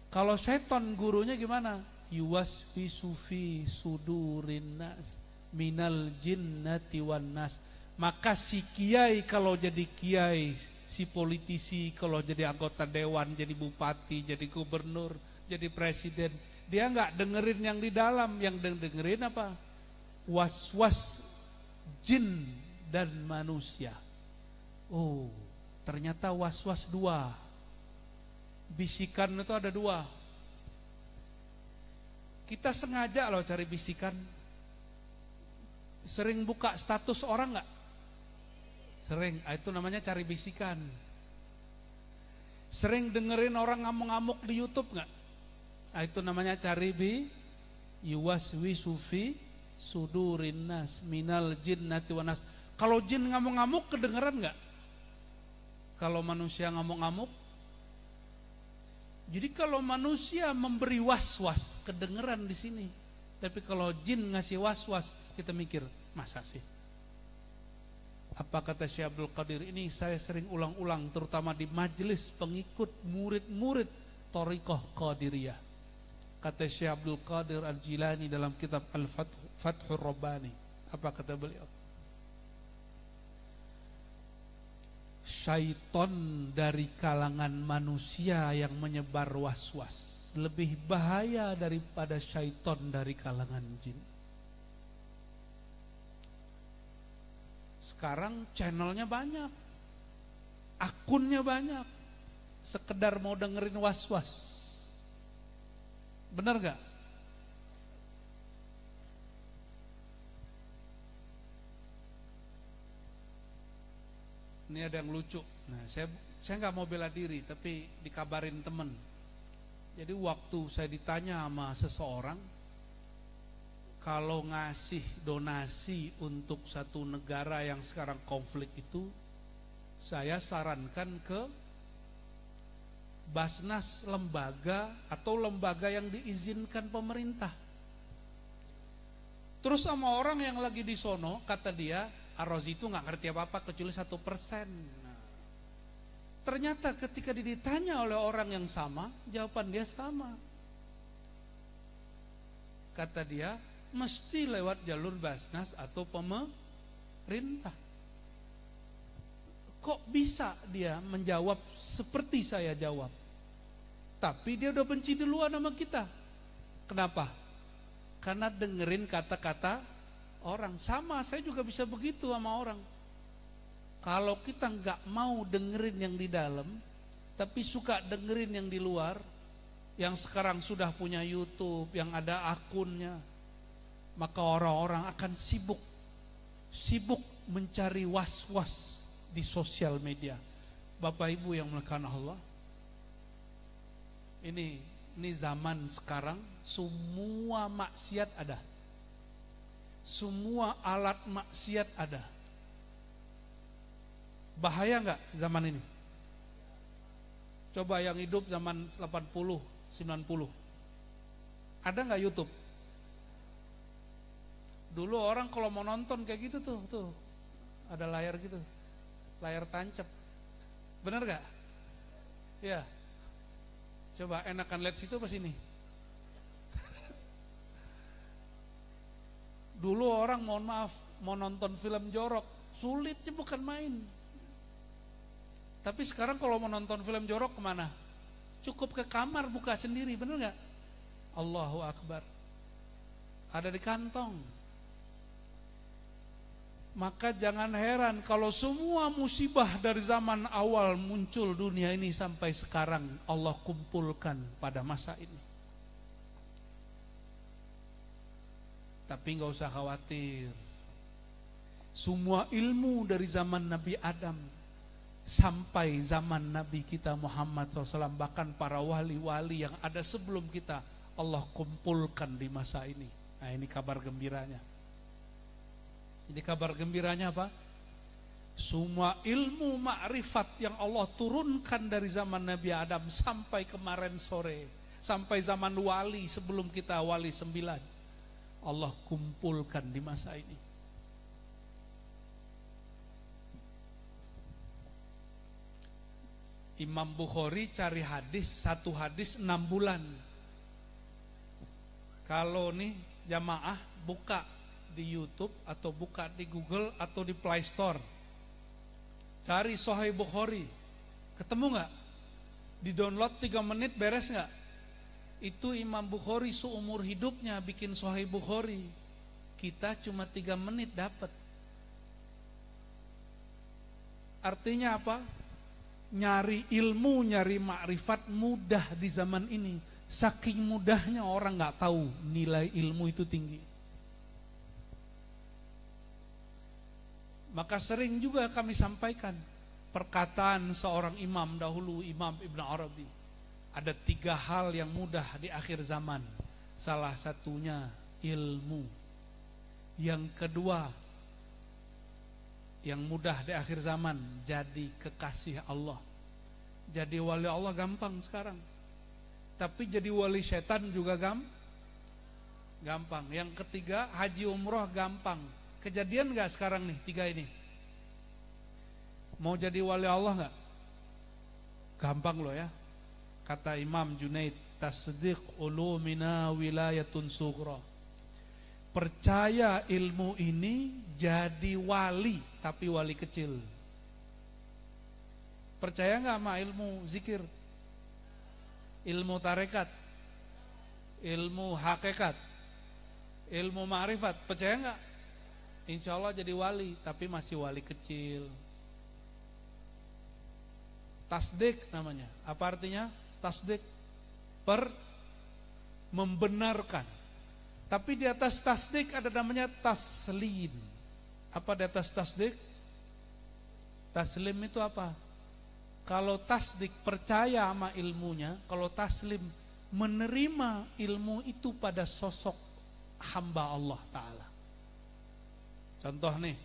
Kalau syaiton gurunya gimana? Yuwaswisu fi sudurin nas minal jinnati wan nas. Maka si kiai kalau jadi kiai, si politisi kalau jadi anggota dewan, jadi bupati, jadi gubernur, jadi presiden, dia nggak dengerin yang di dalam, yang dengerin apa? Was-was jin dan manusia. Oh, ternyata was-was dua. Bisikan itu ada dua. Kita sengaja loh cari bisikan. Sering buka status orang nggak? Sering, itu namanya cari bisikan. Sering dengerin orang ngamuk-ngamuk di YouTube nggak? Itu namanya cari yuwaswisu fi sudurin nas minal jinnati wan nas. Kalau jin ngamuk-ngamuk kedengeran nggak? Kalau manusia ngamuk-ngamuk? Jadi kalau manusia memberi was-was kedengeran di sini. Tapi kalau jin ngasih was-was, kita mikir, masa sih? Apa kata Syekh Abdul Qadir ini saya sering ulang-ulang, terutama di majelis pengikut murid-murid Thariqah Qadiriyah. Kata Syekh Abdul Qadir Al-Jilani dalam kitab Al-Fathur Rabbani. Apa kata beliau? Syaiton dari kalangan manusia yang menyebar was-was lebih bahaya daripada syaiton dari kalangan jin. Sekarang channelnya banyak, akunnya banyak, sekedar mau dengerin was-was. Benar gak? Ini ada yang lucu. Nah, saya nggak mau bela diri, tapi dikabarin temen. Jadi waktu saya ditanya sama seseorang, kalau ngasih donasi untuk satu negara yang sekarang konflik itu, saya sarankan ke Basnas, lembaga atau lembaga yang diizinkan pemerintah. Terus sama orang yang lagi di sono, kata dia, Ar-Razi itu nggak ngerti apa-apa kecuali 1%. Nah, ternyata ketika ditanya oleh orang yang sama, jawaban dia sama. Kata dia, mesti lewat jalur Basnas atau pemerintah. Kok bisa dia menjawab seperti saya jawab? Tapi dia udah benci duluan sama kita. Kenapa? Karena dengerin kata-kata orang. Sama, saya juga bisa begitu sama orang. Kalau kita nggak mau dengerin yang di dalam, tapi suka dengerin yang di luar, yang sekarang sudah punya YouTube, yang ada akunnya, maka orang-orang akan sibuk mencari was-was di sosial media. Bapak Ibu yang melakukan Allah, ini zaman sekarang semua maksiat ada. Semua alat maksiat ada. Bahaya nggak zaman ini? Coba yang hidup zaman 80, 90. Ada nggak YouTube? Dulu orang kalau mau nonton kayak gitu tuh ada layar gitu, layar tancap. Bener nggak? Ya. Coba enakan lihat situ apa sini? Dulu orang mohon maaf mau nonton film jorok, sulitnya bukan main. Tapi sekarang kalau mau nonton film jorok kemana? Cukup ke kamar buka sendiri, bener nggak? Allahu Akbar. Ada di kantong. Maka jangan heran kalau semua musibah dari zaman awal muncul dunia ini sampai sekarang Allah kumpulkan pada masa ini. Tapi nggak usah khawatir. Semua ilmu dari zaman Nabi Adam sampai zaman Nabi kita Muhammad SAW, bahkan para wali-wali yang ada sebelum kita, Allah kumpulkan di masa ini. Nah, ini kabar gembiranya. Jadi kabar gembiranya apa? Semua ilmu ma'rifat yang Allah turunkan dari zaman Nabi Adam sampai kemarin sore, sampai zaman wali sebelum kita, wali 9, Allah kumpulkan di masa ini. Imam Bukhari cari hadis, satu hadis 6 bulan. Kalau nih jamaah buka di YouTube atau buka di Google atau di Play Store, cari Sahih Bukhari, ketemu nggak? Di download 3 menit beres nggak? Itu Imam Bukhari seumur hidupnya bikin Sahih Bukhari, kita cuma 3 menit dapat. Artinya apa? Nyari ilmu, nyari makrifat mudah di zaman ini. Saking mudahnya orang nggak tahu nilai ilmu itu tinggi. Maka sering juga kami sampaikan perkataan seorang imam dahulu, Imam Ibn Arabi. Ada 3 hal yang mudah di akhir zaman. Salah satunya ilmu. Yang kedua, yang mudah di akhir zaman, jadi kekasih Allah. Jadi wali Allah gampang sekarang. Tapi jadi wali setan juga gampang. Yang ketiga, haji umroh gampang. Kejadian gak sekarang nih 3 ini? Mau jadi wali Allah gak? Gampang loh ya. Kata Imam Junaid, tasdiq ulumina wilayatun sughra. Percaya ilmu ini jadi wali, tapi wali kecil. Percaya gak sama ilmu zikir? Ilmu tarekat? Ilmu hakikat? Ilmu ma'rifat? Percaya gak? Insya Allah jadi wali, tapi masih wali kecil. Tasdik namanya. Apa artinya? Tasdik, membenarkan. Tapi di atas tasdik ada namanya taslim. Apa di atas tasdik? Taslim itu apa? Kalau tasdik percaya sama ilmunya, kalau taslim menerima ilmu itu pada sosok hamba Allah Ta'ala. Contoh nih,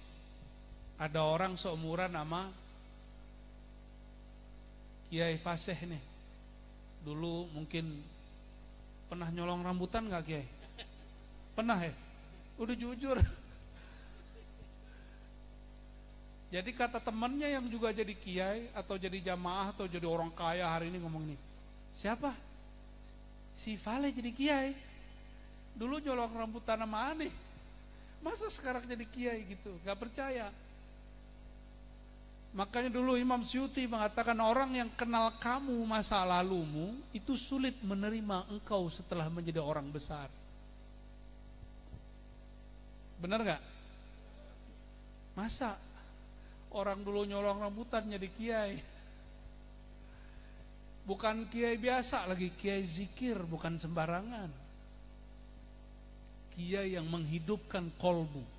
ada orang seumuran sama Kiai Fasih nih. Dulu mungkin pernah nyolong rambutan gak Kiai? Pernah ya? Udah jujur. Jadi kata temannya yang juga jadi kiai atau jadi jamaah atau jadi orang kaya hari ini ngomong nih, siapa? Si Fale jadi kiai. Dulu nyolong rambutan sama aneh. Masa sekarang jadi kiai gitu? Gak percaya. Makanya dulu Imam Syuuti mengatakan orang yang kenal kamu masa lalumu itu sulit menerima engkau setelah menjadi orang besar. Benar gak? Masa orang dulu nyolong rambutan jadi kiai? Bukan kiai biasa lagi, kiai zikir, bukan sembarangan. Kiai yang menghidupkan kolbu.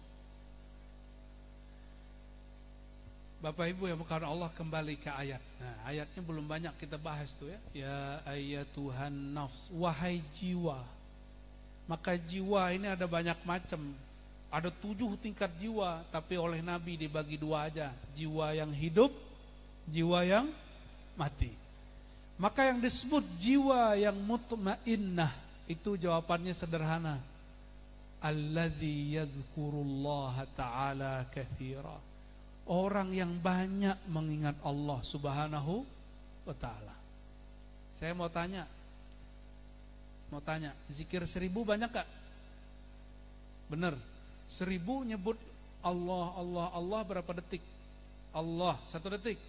Bapak Ibu yang bukan Allah, kembali ke ayat. Nah, ayatnya belum banyak kita bahas tuh ya. Ya ayyatuhan nafs, wahai jiwa. Maka jiwa ini ada banyak macam. Ada 7 tingkat jiwa, tapi oleh Nabi dibagi 2 aja. Jiwa yang hidup, jiwa yang mati. Maka yang disebut jiwa yang mutmainnah itu jawabannya sederhana. Alladzi yadhkurullaha ta'ala katsira. Orang yang banyak mengingat Allah Subhanahu wa ta'ala. Saya mau tanya, zikir 1000 banyak gak? Bener, 1000 nyebut Allah, Allah, Allah berapa detik? Allah 1 detik,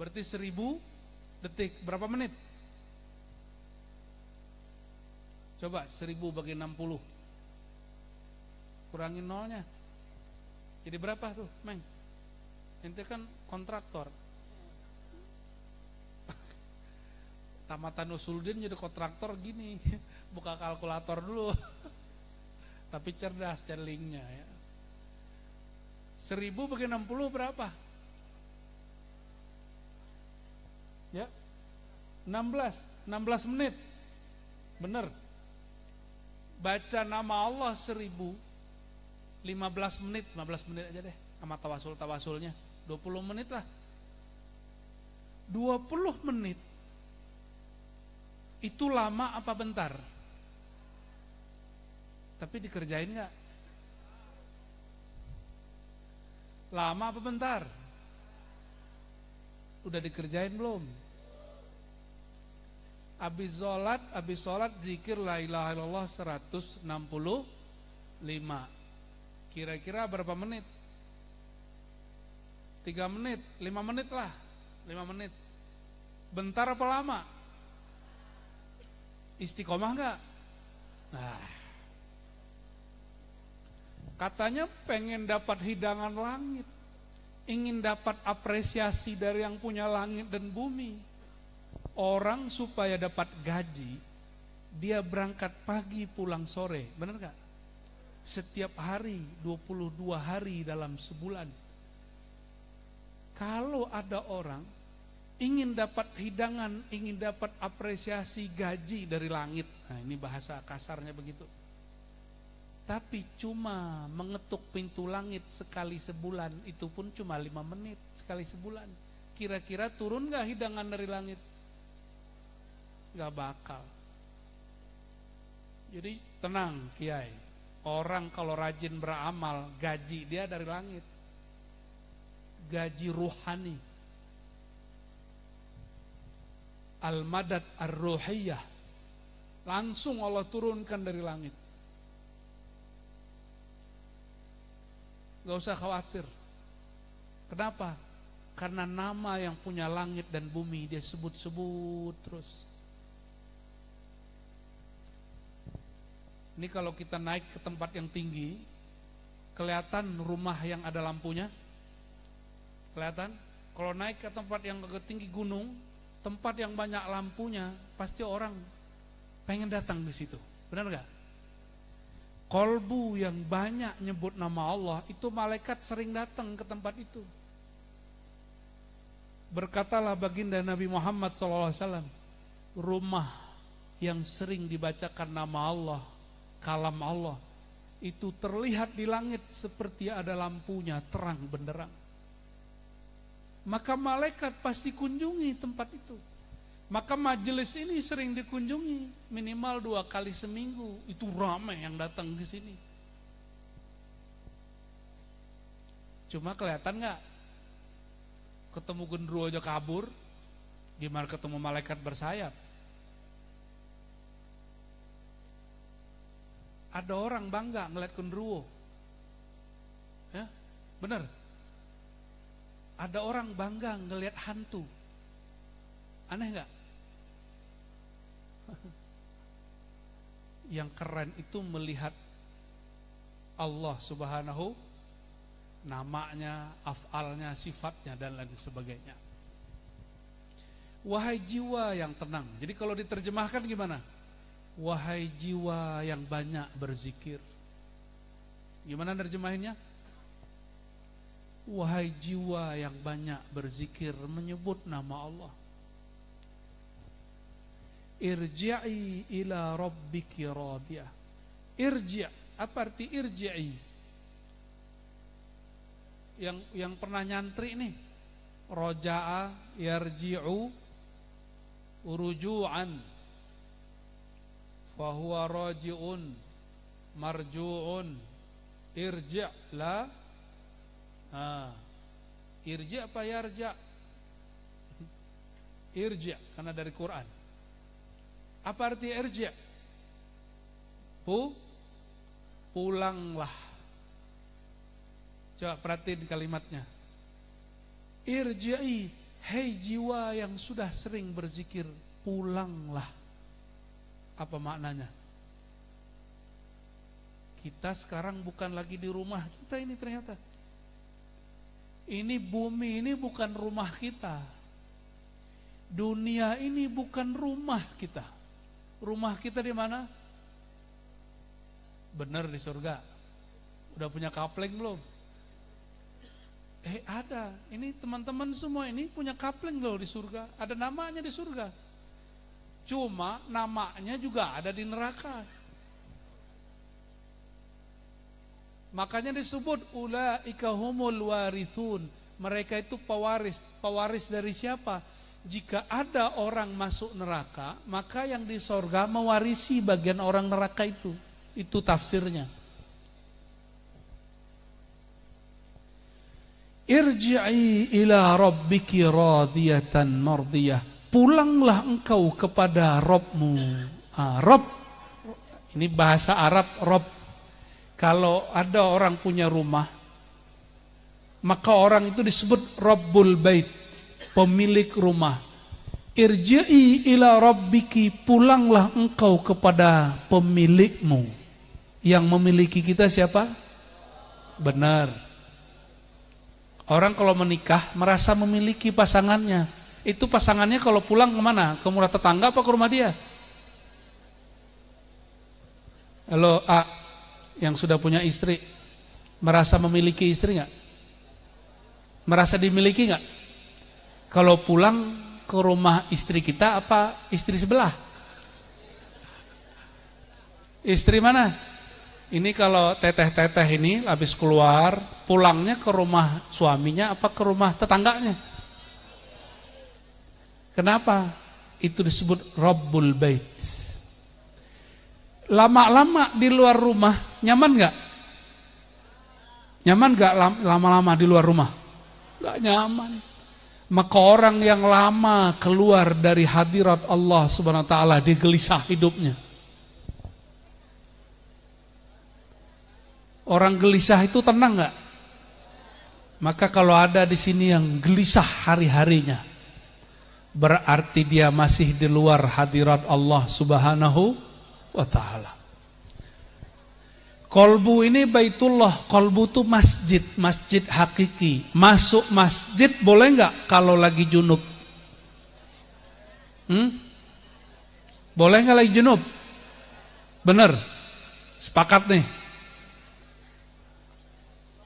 berarti 1000 detik berapa menit? Coba 1000 bagi 60, kurangin nolnya, jadi berapa tuh, Meng? Ente kan kontraktor. Tamatan Usuluddin jadi kontraktor gini, buka kalkulator dulu. Tapi cerdas linknya ya. 1000 bagi 60 berapa? Ya, 16 menit. Bener. Baca nama Allah 1000, 15 menit aja deh, sama tawasulnya 20 menit lah. 20 menit itu lama apa bentar? Tapi dikerjain gak? Lama apa bentar? Udah dikerjain belum? Habis sholat zikir la ilaha illallah 165. Kira-kira berapa menit? 3 menit, 5 menit lah, 5 menit. Bentar apa lama? Istiqomah gak? Nah, katanya pengen dapat hidangan langit, ingin dapat apresiasi dari yang punya langit dan bumi. Orang supaya dapat gaji, dia berangkat pagi pulang sore, benar gak? Setiap hari, 22 hari dalam sebulan. Kalau ada orang ingin dapat hidangan, ingin dapat apresiasi gaji dari langit, nah ini bahasa kasarnya begitu, tapi cuma mengetuk pintu langit sekali sebulan, itu pun cuma 5 menit sekali sebulan, kira-kira turun gak hidangan dari langit? Gak bakal. Jadi tenang Kiai, orang kalau rajin beramal, gaji dia dari langit, gaji ruhani, al-madad ar-ruhiyah, langsung Allah turunkan dari langit. Gak usah khawatir. Kenapa? Karena nama yang punya langit dan bumi dia sebut-sebut terus. Ini kalau kita naik ke tempat yang tinggi, kelihatan rumah yang ada lampunya? Kelihatan? Kalau naik ke tempat yang agak tinggi gunung, tempat yang banyak lampunya, pasti orang pengen datang di situ. Benar gak? Kolbu yang banyak nyebut nama Allah, itu malaikat sering datang ke tempat itu. Berkatalah baginda Nabi Muhammad SAW, rumah yang sering dibacakan nama Allah, kalam Allah, itu terlihat di langit seperti ada lampunya terang benderang. Maka malaikat pasti kunjungi tempat itu. Maka majelis ini sering dikunjungi minimal 2 kali seminggu. Itu ramai yang datang di sini. Cuma kelihatan nggak? Ketemu gendruwo aja kabur, gimana ketemu malaikat bersayap? Ada orang bangga ngeliat gendruwo, ya, bener. Ada orang bangga ngelihat hantu. Aneh nggak? Yang keren itu melihat Allah Subhanahu, namanya, af'alnya, sifatnya, dan lain sebagainya. Wahai jiwa yang tenang. Jadi kalau diterjemahkan gimana? Wahai jiwa yang banyak berzikir. Gimana nerjemahinnya? Wahai jiwa yang banyak berzikir, menyebut nama Allah. Irji'i ila rabbiki radiyah. Irji', apa arti irji'i? Yang pernah nyantri nih, roja'a yarji'u uruju'an, fahuwa raji'un marju'un, irji' la. Irji' apa yarja'? Irji' karena dari Quran. Apa arti irji'? Pulanglah. Coba perhatiin kalimatnya. Irji'i, hei jiwa yang sudah sering berzikir, pulanglah. Apa maknanya? Kita sekarang bukan lagi di rumah kita ini ternyata. Ini bumi ini bukan rumah kita. Dunia ini bukan rumah kita. Rumah kita di mana? Benar, di surga. Udah punya kapling belum? Ada. Ini teman-teman semua ini punya kapling loh di surga. Ada namanya di surga. Cuma namanya juga ada di neraka. Makanya disebut ulaika humul warithun. Mereka itu pewaris. Pewaris dari siapa? Jika ada orang masuk neraka, maka yang di sorga mewarisi bagian orang neraka itu. Itu tafsirnya. Irji'i ila rabbiki radiyatan mardiyah. Pulanglah engkau kepada Rabbmu. Rabb, ini bahasa Arab, Rabb. Kalau ada orang punya rumah, maka orang itu disebut Rabbul Bait, pemilik rumah. Irji'i ila rabbiki, pulanglah engkau kepada pemilikmu. Yang memiliki kita siapa? Benar. Orang kalau menikah merasa memiliki pasangannya. Itu pasangannya kalau pulang kemana? Ke rumah tetangga apa ke rumah dia? Halo A, yang sudah punya istri, merasa memiliki istri nggak? Merasa dimiliki nggak? Kalau pulang ke rumah istri kita apa istri sebelah? Istri mana? Ini kalau teteh-teteh ini habis keluar, pulangnya ke rumah suaminya apa ke rumah tetangganya? Kenapa? Itu disebut Rabbul Bait. Lama-lama di luar rumah, nyaman gak? Nyaman gak lama-lama di luar rumah? Gak nyaman. Maka orang yang lama keluar dari hadirat Allah Subhanahu wa ta'ala, dia gelisah hidupnya. Orang gelisah itu tenang gak? Maka kalau ada di sini yang gelisah hari-harinya, berarti dia masih di luar hadirat Allah Subhanahu wa ta'ala. Kolbu ini Baitullah, kolbu itu masjid, masjid hakiki. Masuk masjid boleh nggak kalau lagi junub? Boleh nggak lagi junub? Bener, sepakat nih.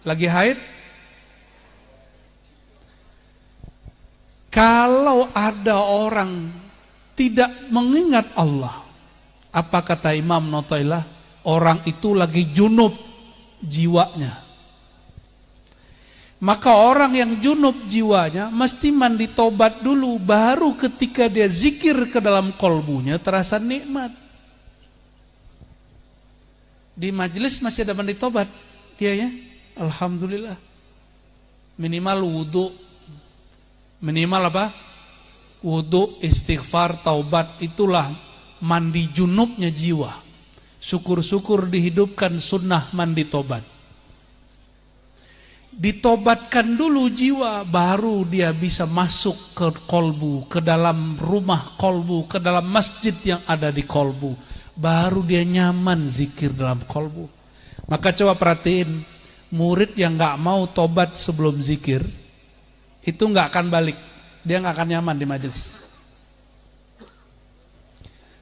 Lagi haid? Kalau ada orang tidak mengingat Allah, apa kata Imam Notailah? Orang itu lagi junub jiwanya. Maka orang yang junub jiwanya mesti mandi tobat dulu, baru ketika dia zikir ke dalam kolbunya terasa nikmat. Di majelis masih ada mandi tobat dia ya, alhamdulillah. Minimal wudu, minimal apa? Wudu, istighfar, taubat, itulah mandi junubnya jiwa. Syukur-syukur dihidupkan sunnah mandi tobat. Ditobatkan dulu jiwa, baru dia bisa masuk ke kolbu, ke dalam rumah kolbu, ke dalam masjid yang ada di kolbu. Baru dia nyaman zikir dalam kolbu. Maka coba perhatiin, murid yang gak mau tobat sebelum zikir, itu gak akan balik. Dia gak akan nyaman di majelis.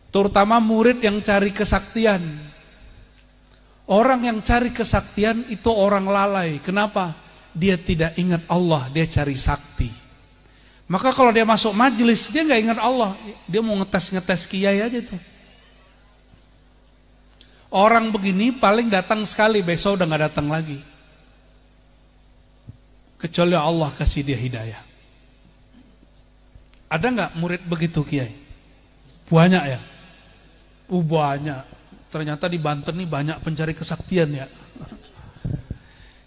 Terutama murid yang cari kesaktian. Orang yang cari kesaktian itu orang lalai. Kenapa? Dia tidak ingat Allah, dia cari sakti. Maka kalau dia masuk majelis, dia nggak ingat Allah. Dia mau ngetes kiai aja tuh. Orang begini paling datang sekali, besok udah nggak datang lagi. Kecuali Allah kasih dia hidayah. Ada nggak murid begitu kiai? Banyak ya? Banyak. Ternyata di Banten nih banyak pencari kesaktian ya.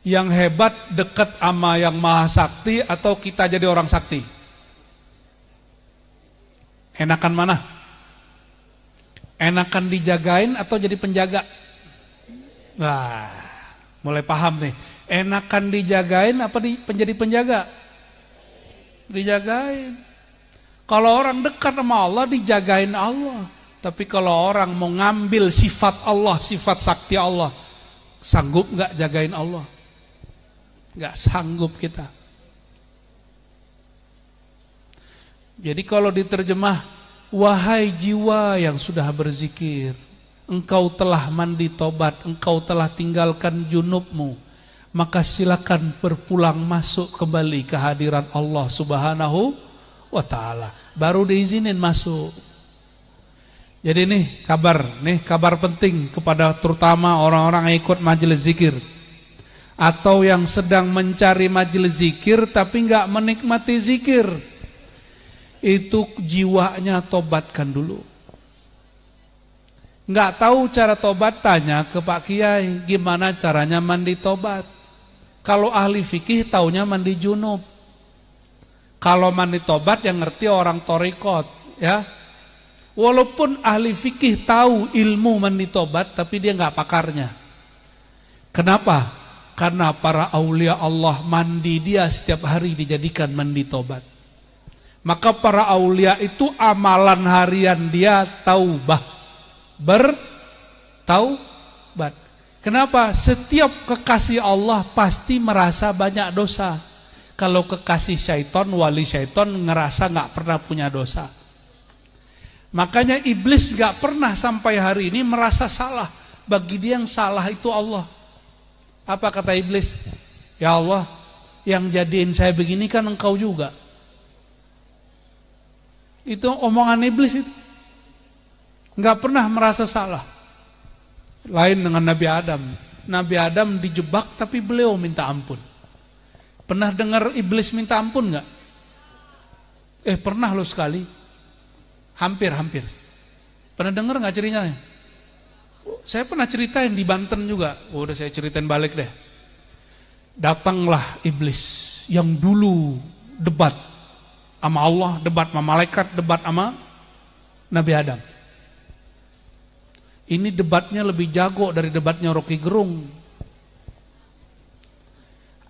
Yang hebat dekat sama yang maha sakti atau kita jadi orang sakti? Enakan mana? Enakan dijagain atau jadi penjaga? Wah, mulai paham nih. Enakan dijagain apa menjadi penjaga? Dijagain. Kalau orang dekat sama Allah, dijagain Allah. Tapi kalau orang mau ngambil sifat Allah, sifat sakti Allah, sanggup nggak jagain Allah? Nggak sanggup kita. Jadi kalau diterjemah, wahai jiwa yang sudah berzikir, engkau telah mandi tobat, engkau telah tinggalkan junubmu, maka silakan berpulang masuk kembali ke hadirat Allah Subhanahu wa ta'ala. Baru diizinin masuk. Jadi nih kabar penting kepada terutama orang-orang yang ikut majelis zikir atau yang sedang mencari majelis zikir tapi nggak menikmati zikir. Itu jiwanya tobatkan dulu. Nggak tahu cara tobat, tanya ke Pak Kiai, gimana caranya mandi tobat. Kalau ahli fikih taunya mandi junub. Kalau mandi tobat yang ngerti orang torikot, ya. Walaupun ahli fikih tahu ilmu mandi tobat, tapi dia nggak pakarnya. Kenapa? Karena para aulia Allah mandi dia setiap hari dijadikan mandi tobat. Maka para aulia itu amalan harian dia taubah, bertaubat. Kenapa? Setiap kekasih Allah pasti merasa banyak dosa. Kalau kekasih syaitan, wali syaitan ngerasa nggak pernah punya dosa. Makanya iblis gak pernah sampai hari ini merasa salah. Bagi dia yang salah itu Allah. Apa kata iblis? Ya Allah, yang jadiin saya begini kan engkau juga. Itu omongan iblis itu. Gak pernah merasa salah. Lain dengan Nabi Adam. Nabi Adam dijebak tapi beliau minta ampun. Pernah dengar iblis minta ampun gak? Pernah lo sekali. Hampir. Pernah dengar nggak ceritanya? Saya pernah ceritain di Banten juga. Udah saya ceritain balik deh. Datanglah iblis yang dulu debat sama Allah, debat sama malaikat, debat sama Nabi Adam. Ini debatnya lebih jago dari debatnya Rocky Gerung.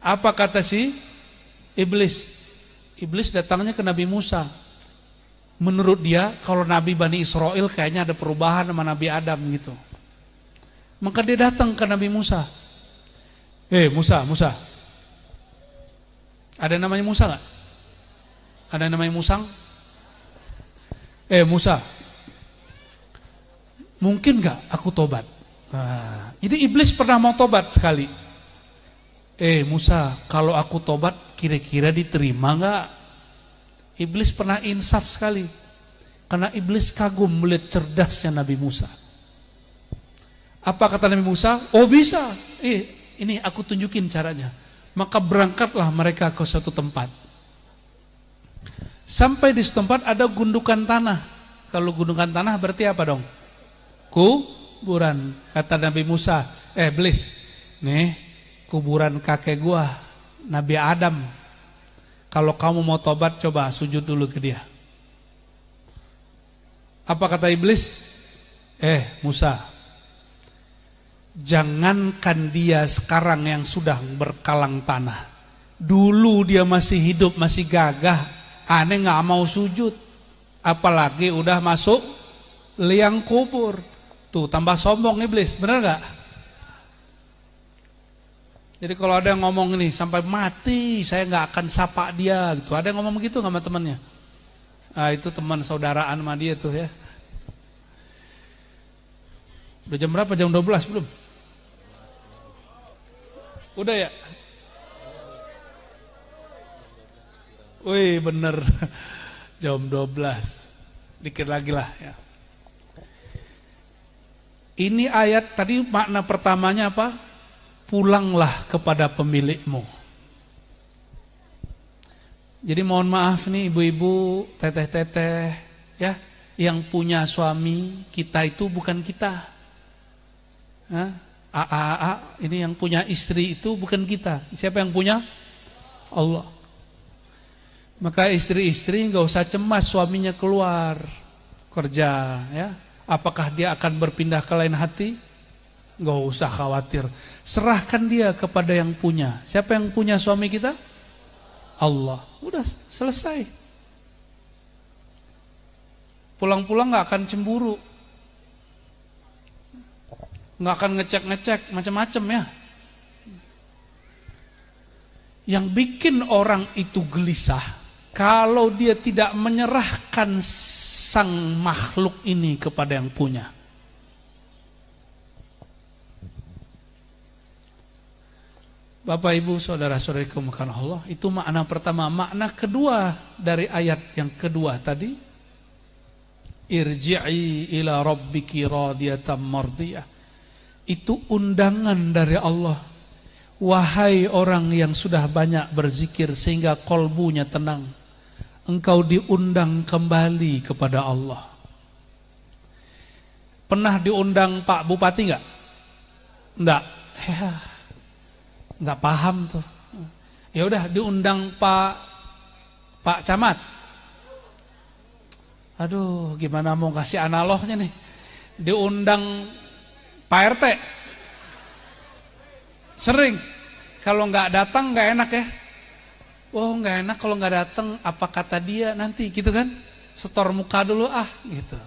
Apa kata si iblis? Iblis datangnya ke Nabi Musa. Menurut dia, kalau Nabi Bani Israel kayaknya ada perubahan sama Nabi Adam gitu. Maka dia datang ke Nabi Musa. Musa. Ada namanya Musa gak? Ada namanya Musang? Musa, mungkin gak aku tobat? Jadi iblis pernah mau tobat sekali. Musa, kalau aku tobat kira-kira diterima gak? Iblis pernah insaf sekali. Karena iblis kagum melihat cerdasnya Nabi Musa. Apa kata Nabi Musa? Oh bisa. Ini aku tunjukin caranya. Maka berangkatlah mereka ke suatu tempat. Sampai di setempat ada gundukan tanah. Kalau gundukan tanah berarti apa dong? Kuburan. Kata Nabi Musa, iblis, nih kuburan kakek gua, Nabi Adam. Kalau kamu mau tobat, coba sujud dulu ke dia. Apa kata iblis? Musa, Jangankan dia sekarang yang sudah berkalang tanah, dulu dia masih hidup, masih gagah, aneh gak mau sujud, apalagi udah masuk liang kubur. Tuh tambah sombong iblis, bener gak? Jadi kalau ada yang ngomong ini sampai mati saya gak akan sapa dia gitu, ada yang ngomong begitu gak sama temannya? Itu teman saudaraan sama dia tuh ya. Udah jam berapa? Jam 12 belum? Udah ya? Wih bener, jam 12, dikit lagi lah ya. Ini ayat tadi makna pertamanya apa? Pulanglah kepada pemilikmu. Jadi mohon maaf nih ibu-ibu, teteh-teteh ya, yang punya suami, kita itu bukan kita. AA, ini yang punya istri itu bukan kita. Siapa yang punya? Allah. Maka istri-istri nggak usah cemas suaminya keluar kerja ya. Apakah dia akan berpindah ke lain hati? Nggak usah khawatir. Serahkan dia kepada yang punya. Siapa yang punya suami kita? Allah. Udah selesai. Pulang-pulang nggak akan cemburu, nggak akan ngecek-ngecek macam-macam ya. Yang bikin orang itu gelisah kalau dia tidak menyerahkan sang makhluk ini kepada yang punya. Bapak Ibu saudara-saudariku muliakan Allah, itu makna pertama. Makna kedua dari ayat yang kedua tadi, irji'i ila rabbiki radiyatan mardiyah. Itu undangan dari Allah. Wahai orang yang sudah banyak berzikir sehingga kolbunya tenang, engkau diundang kembali kepada Allah. Pernah diundang Pak Bupati enggak? Enggak. Enggak paham tuh. Ya udah diundang Pak Camat. Aduh, gimana mau kasih analognya nih? Diundang Pak RT. Sering kalau nggak datang nggak enak ya. Oh nggak enak kalau nggak datang, apa kata dia nanti gitu kan? Setor muka dulu gitu.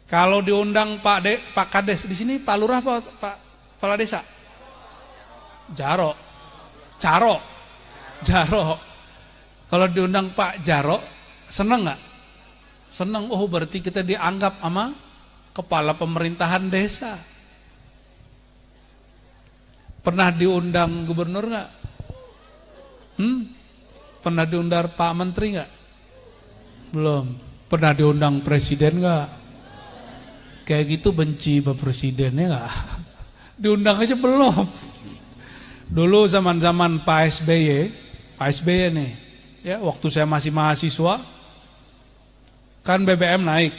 Kalau diundang Pak Kades di sini, Pak Lurah, Pak Kepala Desa, Jaro. Kalau diundang Pak Jaro, seneng nggak? Seneng. Oh berarti kita dianggap sama kepala pemerintahan desa. Pernah diundang gubernur nggak? Pernah diundang Pak Menteri nggak? Belum. Pernah diundang Presiden nggak? Kayak gitu benci Pak Presidennya nggak? Diundang aja belum. Dulu zaman-zaman Pak SBY nih, ya waktu saya masih mahasiswa, kan BBM naik.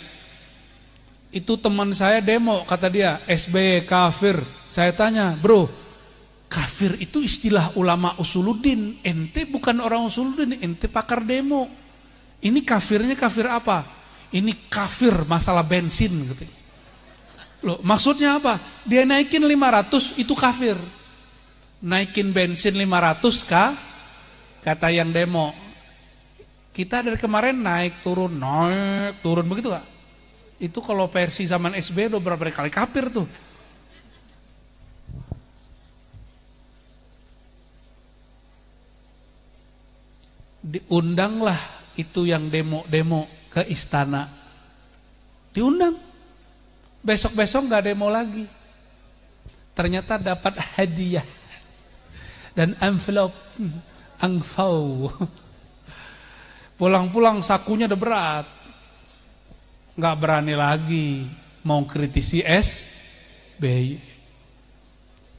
Itu teman saya demo, kata dia, SBY kafir. Saya tanya, bro, kafir itu istilah ulama usuluddin. Ente bukan orang usuluddin, ente pakar demo. Ini kafirnya kafir apa? Ini kafir masalah bensin. Gitu. Loh, maksudnya apa? Dia naikin 500 itu kafir. Naikin bensin 500 kah? Kata yang demo. Kita dari kemarin naik turun begitu gak? Itu kalau versi zaman SBY udah berapa kali kafir tuh. Diundanglah itu yang demo ke istana. Diundang. Besok-besok gak demo lagi. Ternyata dapat hadiah dan envelope angpau. Pulang-pulang sakunya udah berat. Gak berani lagi mau kritisi SBY.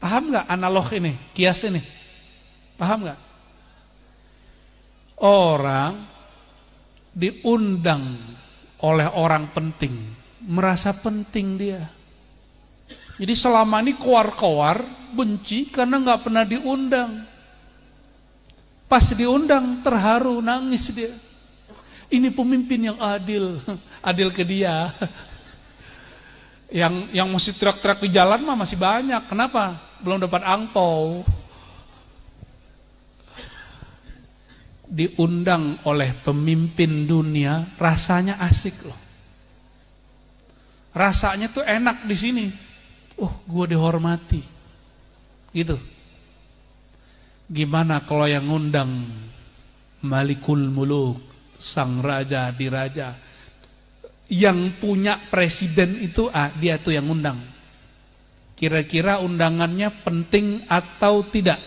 Paham gak analog ini, kias ini? Paham gak? Orang diundang oleh orang penting, merasa penting dia. Jadi selama ini koar-koar benci karena gak pernah diundang. Pas diundang terharu, nangis dia. Ini pemimpin yang adil, adil ke dia. Yang masih teriak-teriak di jalan mah masih banyak. Kenapa? Belum dapat angpau. Diundang oleh pemimpin dunia, rasanya asik loh. Rasanya tuh enak di sini. Gue dihormati. Gitu. Gimana kalau yang ngundang Malikul Muluk, sang raja di raja, yang punya presiden itu dia tuh yang ngundang. Kira-kira undangannya penting atau tidak?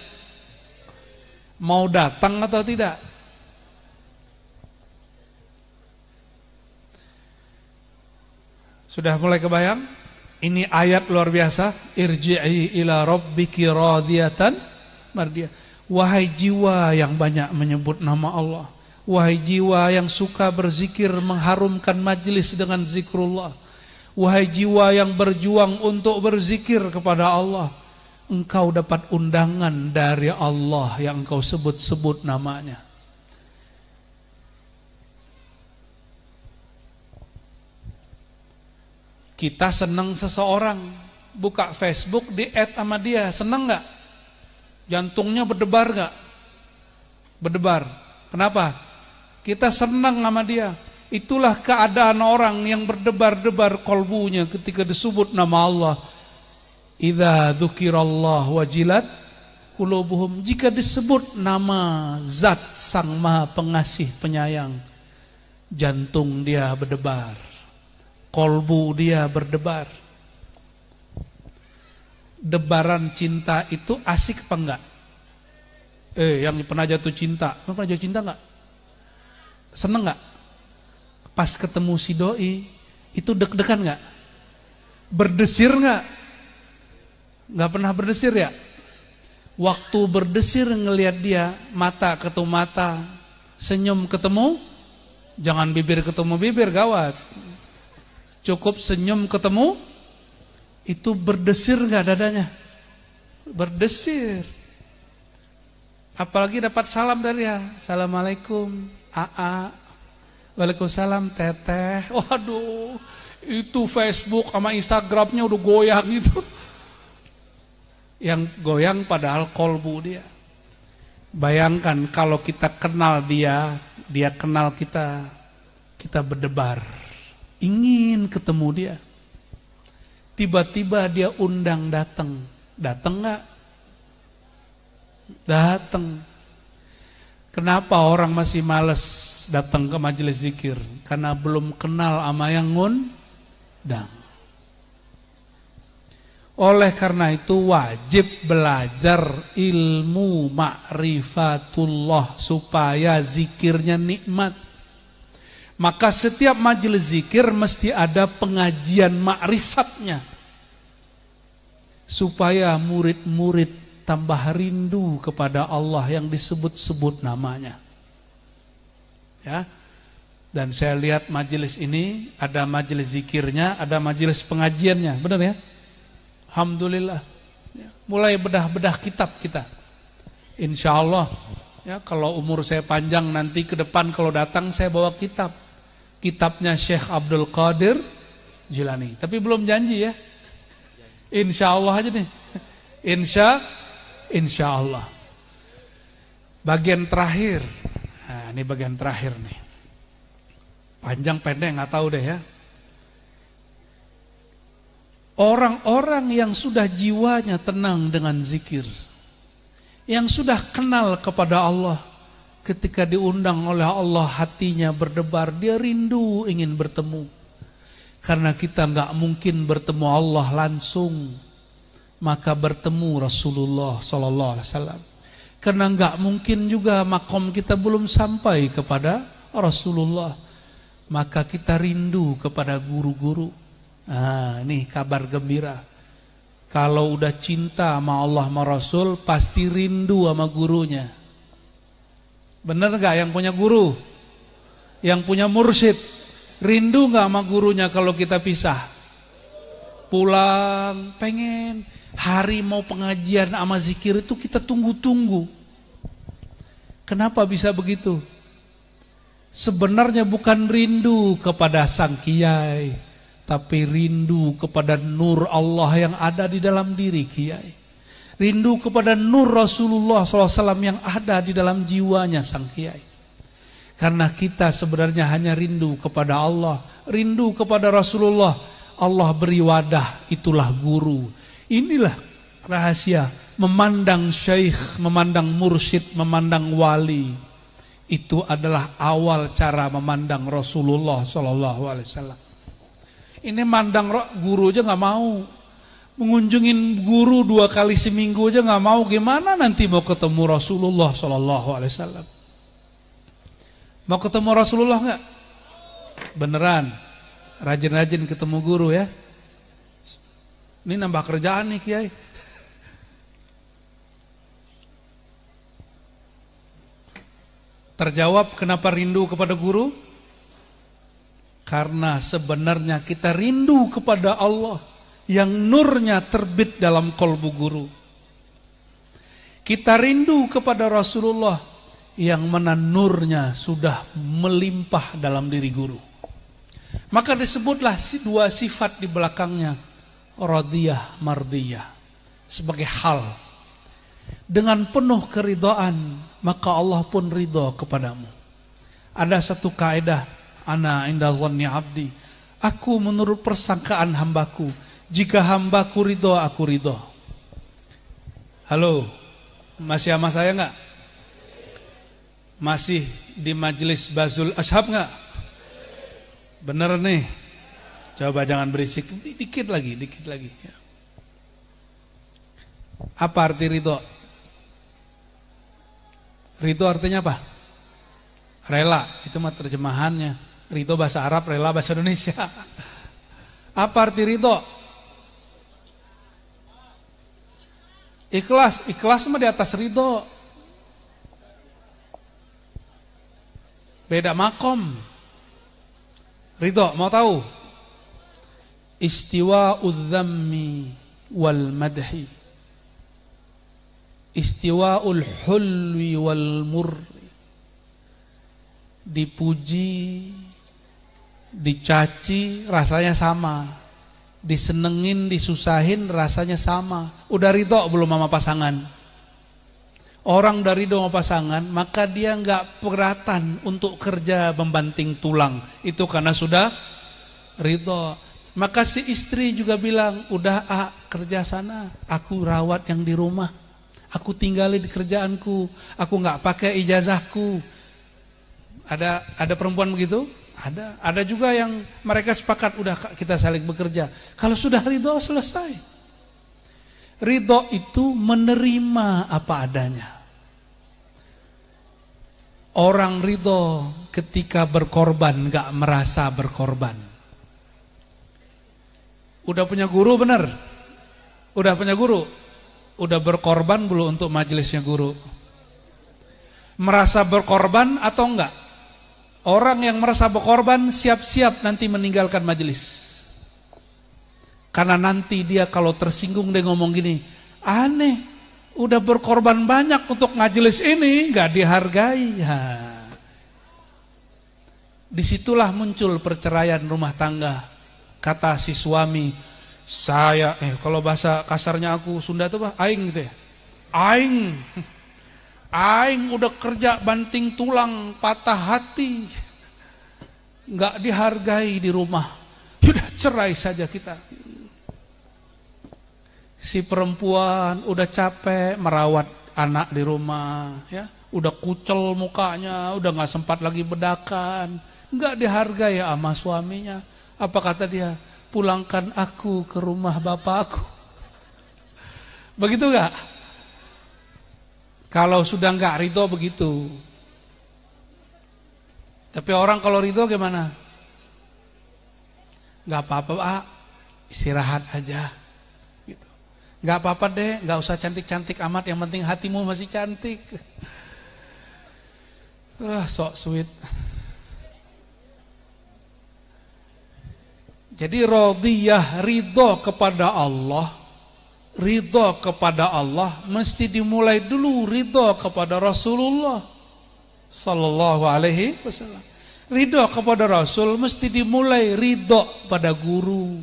Mau datang atau tidak? Sudah mulai kebayang? Ini ayat luar biasa. Irji'i ila rabbiki radiyatan mardiyah. Wahai jiwa yang banyak menyebut nama Allah, wahai jiwa yang suka berzikir mengharumkan majlis dengan zikrullah, wahai jiwa yang berjuang untuk berzikir kepada Allah, engkau dapat undangan dari Allah yang engkau sebut-sebut namanya. Kita senang seseorang, buka Facebook, di-add sama dia, senang gak? Jantungnya berdebar gak? Berdebar. Kenapa? Kita senang sama dia. Itulah keadaan orang yang berdebar-debar kolbunya ketika disebut nama Allah. Idza dzukirallah wajilat qulubuhum. Jika disebut nama Zat Sang Maha Pengasih Penyayang, jantung dia berdebar, kolbu dia berdebar. Debaran cinta itu asik apa enggak? Yang pernah jatuh cinta, pernah jatuh cinta enggak? Seneng enggak? Pas ketemu si doi, itu deg-degan enggak? Berdesir enggak? Enggak pernah berdesir ya? Waktu berdesir ngelihat dia, mata ketemu mata, senyum ketemu, jangan bibir ketemu bibir, gawat. Cukup senyum ketemu, itu berdesir gak dadanya? Berdesir. Apalagi dapat salam dari dia. Assalamualaikum AA. Waalaikumsalam Teteh. Waduh, itu Facebook sama Instagramnya udah goyang itu. Yang goyang padahal kolbu dia. Bayangkan kalau kita kenal dia, dia kenal kita, kita berdebar, ingin ketemu dia. Tiba-tiba dia undang datang. Datang gak? Datang. Kenapa orang masih males datang ke majelis zikir? Karena belum kenal sama yang ngundang. Oleh karena itu wajib belajar ilmu ma'rifatullah supaya zikirnya nikmat. Maka setiap majelis zikir mesti ada pengajian ma'rifatnya, supaya murid-murid tambah rindu kepada Allah yang disebut-sebut namanya. Ya. Dan saya lihat majelis ini ada majelis zikirnya, ada majelis pengajiannya, benar ya? Alhamdulillah. Ya. Mulai bedah-bedah kitab kita. Insya Allah, ya, kalau umur saya panjang nanti ke depan kalau datang saya bawa kitab. Kitabnya Syekh Abdul Qadir Jilani. Tapi belum janji ya. Insya Allah aja nih. Insya Allah. Bagian terakhir. Nah, ini bagian terakhir nih. Panjang pendek nggak tahu deh ya. Orang-orang yang sudah jiwanya tenang dengan zikir, yang sudah kenal kepada Allah, ketika diundang oleh Allah hatinya berdebar, dia rindu ingin bertemu. Karena kita nggak mungkin bertemu Allah langsung, maka bertemu Rasulullah Sallallahu Alaihi Wasallam. Karena nggak mungkin juga makom kita belum sampai kepada Rasulullah, maka kita rindu kepada guru-guru. Nah, ini kabar gembira. Kalau udah cinta sama Allah sama Rasul, pasti rindu sama gurunya. Bener gak yang punya guru? Yang punya mursyid, rindu gak sama gurunya kalau kita pisah? Pulang, pengen. Hari mau pengajian sama zikir itu kita tunggu-tunggu. Kenapa bisa begitu? Sebenarnya bukan rindu kepada sang kiai, tapi rindu kepada nur Allah yang ada di dalam diri Kiai. Rindu kepada nur Rasulullah SAW yang ada di dalam jiwanya sang Kiai. Karena kita sebenarnya hanya rindu kepada Allah, rindu kepada Rasulullah. Allah beri wadah, itulah guru. Inilah rahasia memandang syekh, memandang mursyid, memandang wali. Itu adalah awal cara memandang Rasulullah SAW. Ini mandang guru aja nggak mau, mengunjungin guru 2 kali seminggu aja nggak mau, gimana nanti mau ketemu Rasulullah SAW? Mau ketemu Rasulullah nggak? Beneran, rajin-rajin ketemu guru ya. Ini nambah kerjaan nih Kiai. Terjawab kenapa rindu kepada guru? Karena sebenarnya kita rindu kepada Allah yang nurnya terbit dalam kolbu guru. Kita rindu kepada Rasulullah yang mana nurnya sudah melimpah dalam diri guru. Maka disebutlah 2 sifat di belakangnya, radiyah, mardiyah, sebagai hal. Dengan penuh keridhaan, maka Allah pun ridho kepadamu. Ada satu kaidah, ana inda dhanni abdi, aku menurut persangkaan hambaku. Jika hambaku ridho, aku ridho. Halo, masih sama saya enggak? Masih di majelis Bazul Ashab enggak? Bener nih. Coba jangan berisik, dikit lagi ya. Apa arti ridho? Ridho artinya apa? Rela, itu mah terjemahannya. Ridho bahasa Arab, rela bahasa Indonesia. Apa arti ridho? Ikhlas, ikhlas mah di atas ridho. Beda makom. Ridho, mau tahu? Istiwa'udz dzammi wal madhi, istiwa'ul hulwi wal murri. Dipuji, dicaci rasanya sama, disenengin, disusahin rasanya sama. Udah ridho belum sama pasangan? Orang udah ridho sama pasangan, maka dia nggak keberatan untuk kerja membanting tulang. Itu karena sudah ridho. Maka si istri juga bilang, udah kerja sana, aku rawat yang di rumah, aku tinggalin di kerjaanku, aku nggak pakai ijazahku. Ada perempuan begitu? Ada juga yang mereka sepakat, udah kita saling bekerja. Kalau sudah ridho, selesai. Ridho itu menerima apa adanya. Orang ridho ketika berkorban nggak merasa berkorban. Udah punya guru bener? Udah punya guru? Udah berkorban belum untuk majelisnya guru? Merasa berkorban atau enggak? Orang yang merasa berkorban siap-siap nanti meninggalkan majelis. Karena nanti dia kalau tersinggung dia ngomong gini, aneh, udah berkorban banyak untuk majelis ini, nggak dihargai. Disitulah muncul perceraian rumah tangga. Kata si suami, saya, kalau bahasa kasarnya aku Sunda itu aing gitu ya. Aing udah kerja banting tulang, patah hati, nggak dihargai di rumah. Udah cerai saja kita. Si perempuan udah capek merawat anak di rumah, ya, udah kucel mukanya, udah nggak sempat lagi bedakan, nggak dihargai sama suaminya. Apa kata dia? Pulangkan aku ke rumah bapakku. Begitu nggak? Kalau sudah nggak ridho begitu. Tapi orang kalau ridho gimana? Nggak apa-apa, istirahat aja. Gitu. Nggak apa-apa deh, nggak usah cantik-cantik amat. Yang penting hatimu masih cantik. Sok sweet. Jadi radiyah, ridho kepada Allah. Ridho kepada Allah mesti dimulai dulu ridho kepada Rasulullah sallallahu alaihi wasallam. Ridho kepada Rasul mesti dimulai ridho pada guru.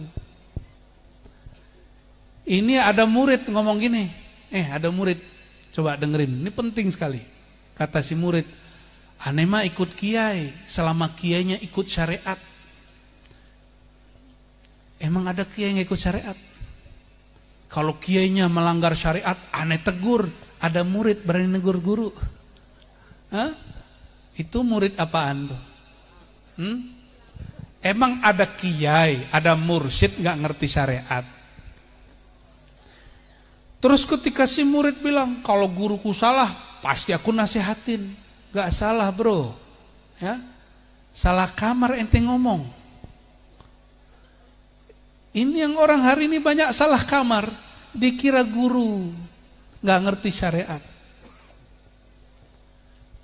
Ini ada murid ngomong gini, ada murid, coba dengerin, ini penting sekali. Kata si murid, aneh mah ikut kiai, selama kiainya ikut syariat. Emang ada kiai yang ikut syariat? Kalau kiainya melanggar syariat, aneh tegur. Ada murid berani negur guru. Hah? Itu murid apaan tuh? Emang ada kiai, ada mursyid gak ngerti syariat? Terus ketika si murid bilang, kalau guruku salah, pasti aku nasihatin. Gak salah bro, ya. Salah kamar ente ngomong. Ini yang orang hari ini banyak salah kamar, dikira guru, gak ngerti syariat.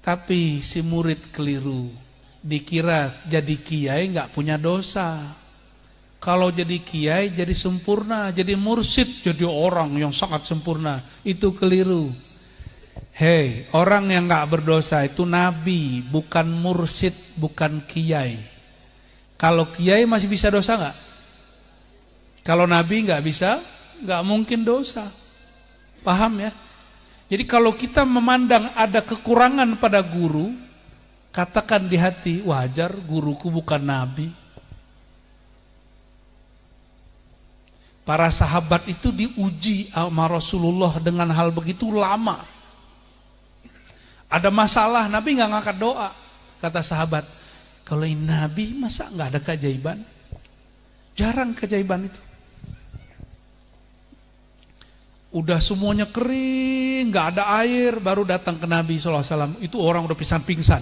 Tapi si murid keliru, dikira jadi kiai gak punya dosa. Kalau jadi kiai jadi sempurna, jadi mursyid, jadi orang yang sangat sempurna. Itu keliru. Hei, orang yang gak berdosa itu nabi, bukan mursyid, bukan kiai. Kalau kiai masih bisa dosa gak? Kalau nabi gak bisa, gak mungkin dosa. Paham ya? Jadi kalau kita memandang ada kekurangan pada guru, katakan di hati, wajar guruku bukan nabi. Para sahabat itu diuji sama Rasulullah dengan hal begitu lama. Ada masalah, Nabi nggak ngangkat doa. Kata sahabat, kalau ini Nabi masa nggak ada keajaiban? Jarang keajaiban itu. Udah semuanya kering, nggak ada air, baru datang ke Nabi SAW. Itu orang udah pingsan.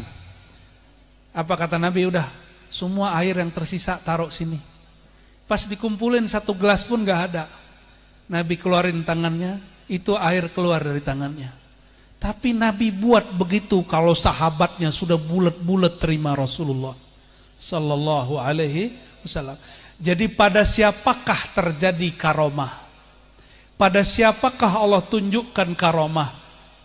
Apa kata Nabi? Udah, semua air yang tersisa taruh sini. Pas dikumpulin satu gelas pun gak ada. Nabi keluarin tangannya, itu air keluar dari tangannya. Tapi Nabi buat begitu kalau sahabatnya sudah bulat-bulat terima Rasulullah sallallahu alaihi wasallam. Jadi pada siapakah terjadi karomah? Pada siapakah Allah tunjukkan karomah?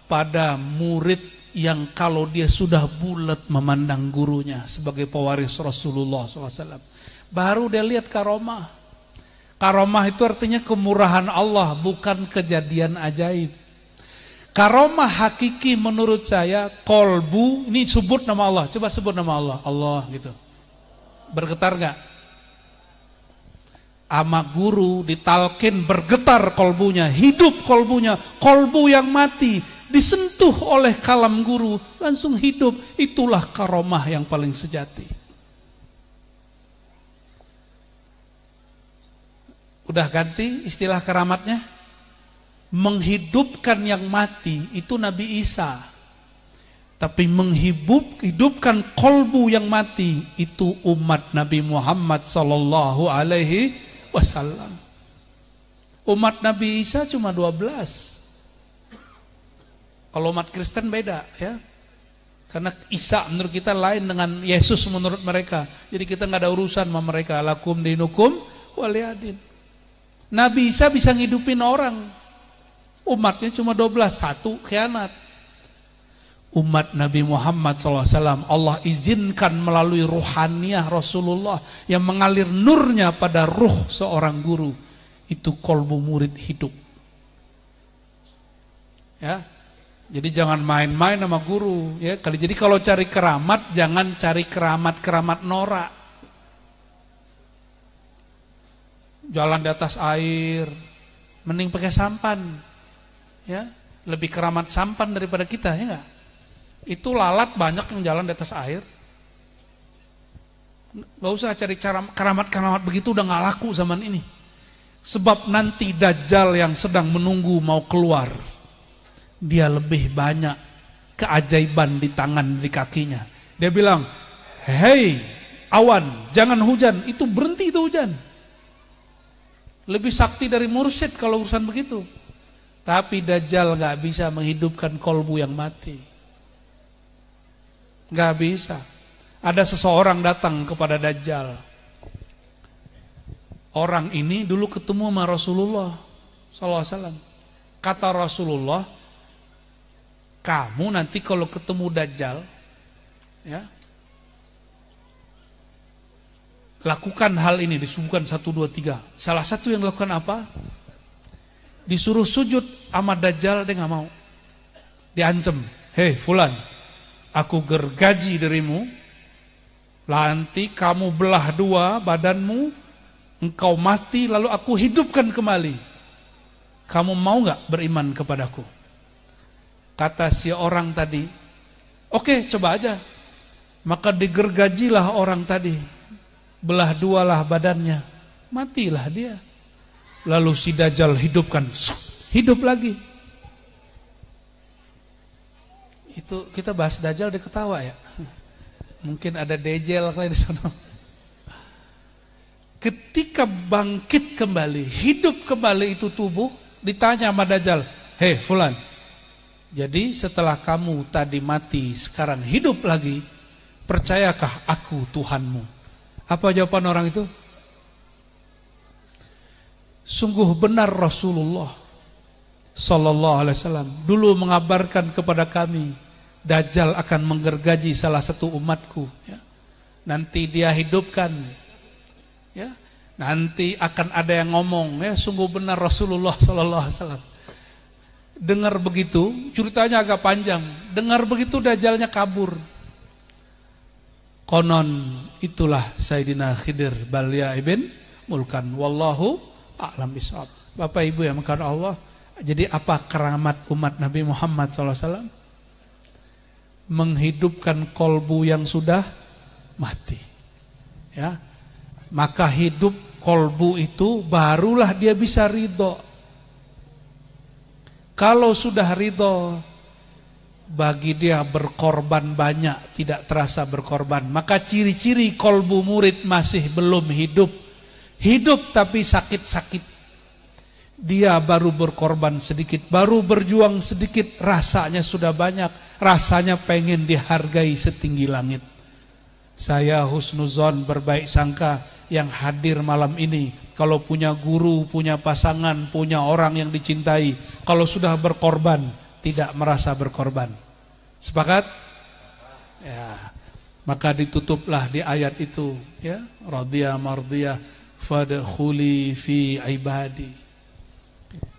Pada murid yang kalau dia sudah bulat memandang gurunya sebagai pewaris Rasulullah SAW. Baru dia lihat karomah. Karomah itu artinya kemurahan Allah, bukan kejadian ajaib. Karomah hakiki menurut saya, kolbu, ini sebut nama Allah. Coba sebut nama Allah, Allah gitu. Bergetar gak? Ama guru ditalkin bergetar kolbunya, hidup kolbunya, kolbu yang mati, disentuh oleh kalam guru, langsung hidup. Itulah karomah yang paling sejati. Udah ganti istilah keramatnya? Menghidupkan yang mati itu Nabi Isa. Tapi menghidupkan kolbu yang mati itu umat Nabi Muhammad sallallahu alaihi wasallam. Umat Nabi Isa cuma 12. Kalau umat Kristen beda ya. Karena Isa menurut kita lain dengan Yesus menurut mereka. Jadi kita nggak ada urusan sama mereka. Lakum dinukum waliyadin. Nabi Isa bisa ngidupin orang. Umatnya cuma 12, satu khianat. Umat Nabi Muhammad SAW Allah izinkan melalui ruhaniyah Rasulullah yang mengalir nurnya pada ruh seorang guru. Itu kolbu murid hidup. Ya. Jadi jangan main-main sama guru ya. Jadi kalau cari keramat jangan cari keramat norak. Jalan di atas air, mending pakai sampan, ya lebih keramat sampan daripada kita, ya nggak? Itu lalat banyak yang jalan di atas air. Gak usah cari cara keramat begitu, udah nggak laku zaman ini. Sebab nanti Dajjal yang sedang menunggu mau keluar, dia lebih banyak keajaiban di tangan di kakinya. Dia bilang, hei awan, jangan hujan, itu berhenti itu hujan. Lebih sakti dari mursyid kalau urusan begitu. Tapi Dajjal gak bisa menghidupkan kolbu yang mati. Gak bisa. Ada seseorang datang kepada Dajjal. Orang ini dulu ketemu sama Rasulullah SAW. Kata Rasulullah, kamu nanti kalau ketemu Dajjal, ya, lakukan hal ini, disuguhkan 1, 2, 3. Salah satu yang lakukan apa? Disuruh sujud sama Dajjal, dia nggak mau. Diancam, hei fulan, aku gergaji dirimu, nanti kamu belah dua badanmu, engkau mati, lalu aku hidupkan kembali. Kamu mau nggak beriman kepadaku? Kata si orang tadi, oke, coba aja. Maka digergajilah orang tadi, belah dualah badannya, matilah dia. Lalu si Dajjal hidupkan, hidup lagi. Itu kita bahas Dajjal, dia ketawa ya. Mungkin ada Dajjal kali di sana. Ketika bangkit kembali, hidup kembali itu tubuh, ditanya sama Dajjal, hei fulan, jadi setelah kamu tadi mati, sekarang hidup lagi, percayakah aku Tuhanmu? Apa jawaban orang itu? Sungguh benar Rasulullah Sallallahu Alaihi Wasallam dulu mengabarkan kepada kami, Dajjal akan menggergaji salah satu umatku, ya. Nanti dia hidupkan, ya. Nanti akan ada yang ngomong, ya, sungguh benar Rasulullah Sallallahu Alaihi Wasallam. Dengar begitu, ceritanya agak panjang. Dengar begitu Dajjalnya kabur. Konon itulah Sayyidina Khidir Balya ibn Mulkan. Wallahu a'lam bishawab. Bapak Ibu yang mengasihi Allah, jadi apa keramat umat Nabi Muhammad SAW? Menghidupkan kolbu yang sudah mati. Ya, maka hidup kolbu itu barulah dia bisa ridho. Kalau sudah ridho, bagi dia berkorban banyak, tidak terasa berkorban. Maka ciri-ciri kolbu murid masih belum hidup. Hidup tapi sakit-sakit. Dia baru berkorban sedikit, baru berjuang sedikit, rasanya sudah banyak. Rasanya pengen dihargai setinggi langit. Saya husnuzon, berbaik sangka yang hadir malam ini, kalau punya guru, punya pasangan, punya orang yang dicintai, kalau sudah berkorban, tidak merasa berkorban. Sepakat? Ya. Maka ditutuplah di ayat itu, ya, radiyah mardiyah fadkhuli fi ibadi.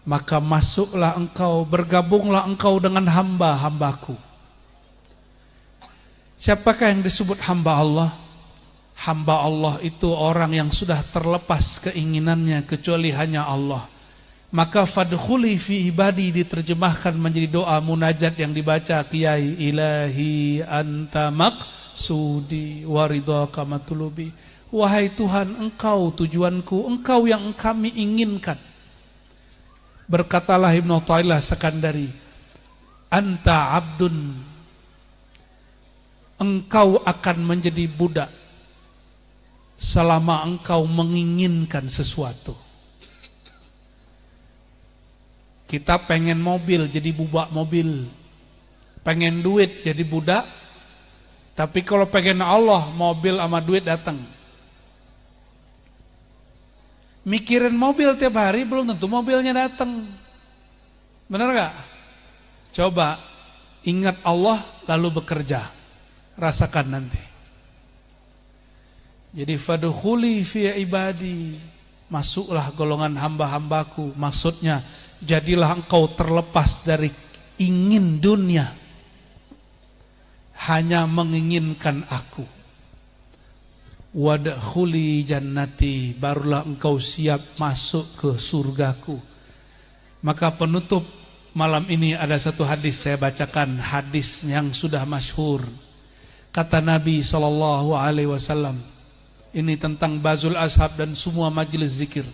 Maka masuklah engkau, bergabunglah engkau dengan hamba-hambaku. Siapakah yang disebut hamba Allah? Hamba Allah itu orang yang sudah terlepas keinginannya kecuali hanya Allah. Maka fadkhuli fi ibadi diterjemahkan menjadi doa munajat yang dibaca Kiai, ilahi anta maqsudi waridhaka matlubi. Wahai Tuhan, engkau tujuanku, engkau yang kami inginkan. Berkatalah Ibnu Athaillah Sekandari, anta abdun, engkau akan menjadi budak selama engkau menginginkan sesuatu. Kita pengen mobil jadi budak mobil, pengen duit jadi budak. Tapi kalau pengen Allah, mobil sama duit datang. Mikirin mobil tiap hari belum tentu mobilnya datang. Benar gak? Coba ingat Allah lalu bekerja, rasakan nanti. Jadi fadkhuli fi ibadi, masuklah golongan hamba-hambaku. Maksudnya jadilah engkau terlepas dari ingin dunia, hanya menginginkan aku. Wadkhuli jannati, barulah engkau siap masuk ke surgaku. Maka penutup malam ini ada satu hadis, saya bacakan hadis yang sudah masyhur. Kata Nabi SAW, ini tentang Bazul Ashab dan semua majelis zikir.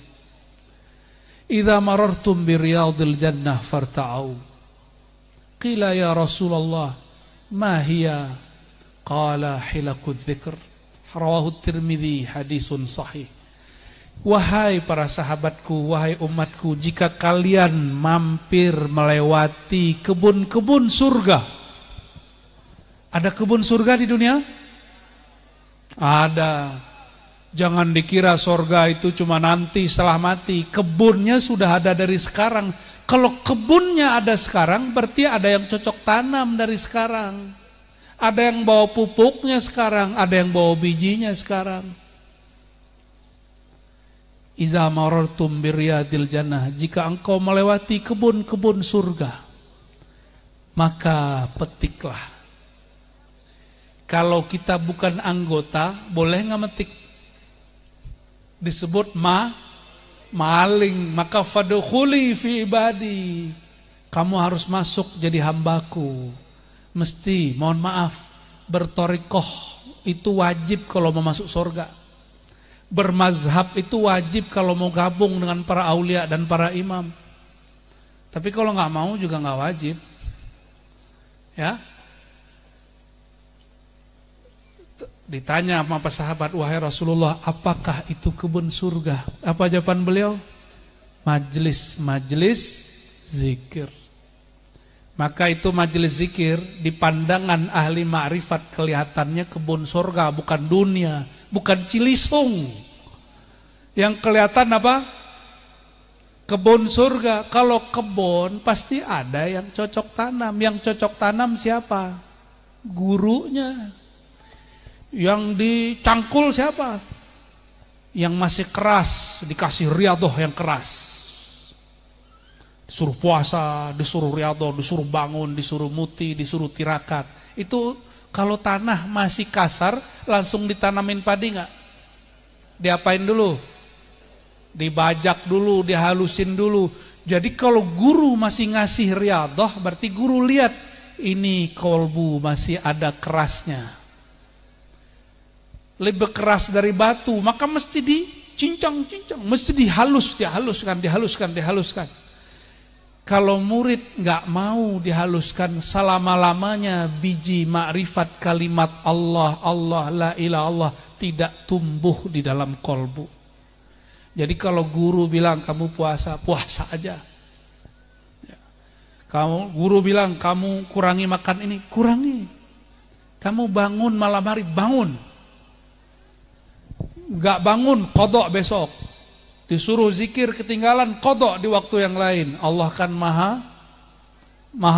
Idza marartum bi riyadil jannah farta'u. Qila ya Rasulullah, ma hiya? Qala hilaqudz dzikr. Rawahu Tirmidzi, hadisun sahih. Wahai para sahabatku, wahai umatku, jika kalian mampir melewati kebun-kebun surga. Ada kebun surga di dunia? Ada. Jangan dikira surga itu cuma nanti setelah mati. Kebunnya sudah ada dari sekarang. Kalau kebunnya ada sekarang, berarti ada yang cocok tanam dari sekarang. Ada yang bawa pupuknya sekarang, ada yang bawa bijinya sekarang. Iza marartum biriyadil jannah, jika engkau melewati kebun-kebun surga, maka petiklah. Kalau kita bukan anggota, boleh nggak metik? Disebut maling. Maka fadkhuli fi ibadi, kamu harus masuk jadi hambaku. Mesti, mohon maaf, bertorikoh itu wajib kalau mau masuk surga. Bermazhab itu wajib kalau mau gabung dengan para aulia dan para imam. Tapi kalau nggak mau juga nggak wajib. Ya. Ditanya sama sahabat, wahai Rasulullah, apakah itu kebun surga? Apa jawaban beliau? Majelis zikir. Maka itu majelis zikir di pandangan ahli ma'rifat kelihatannya kebun surga, bukan dunia, bukan Cilisung. Yang kelihatan apa? Kebun surga. Kalau kebun pasti ada yang cocok tanam. Yang cocok tanam siapa? Gurunya. Yang dicangkul siapa? Yang masih keras dikasih riyadhah yang keras. Disuruh puasa, disuruh riyadhah, disuruh bangun, disuruh muti, disuruh tirakat. Itu kalau tanah masih kasar langsung ditanamin padi nggak? Diapain dulu? Dibajak dulu, dihalusin dulu. Jadi kalau guru masih ngasih riyadhah, berarti guru lihat ini kolbu masih ada kerasnya. Lebih keras dari batu, maka mesti dicincang-cincang, mesti dihaluskan. Kalau murid nggak mau dihaluskan selama-lamanya, biji makrifat kalimat Allah, la ilaha Allah tidak tumbuh di dalam kolbu. Jadi kalau guru bilang kamu puasa aja. Guru bilang kamu kurangi makan ini, kurangi. Kamu bangun malam hari, bangun. Gak bangun, qadha besok. Disuruh zikir ketinggalan, qadha di waktu yang lain. Allah kan maha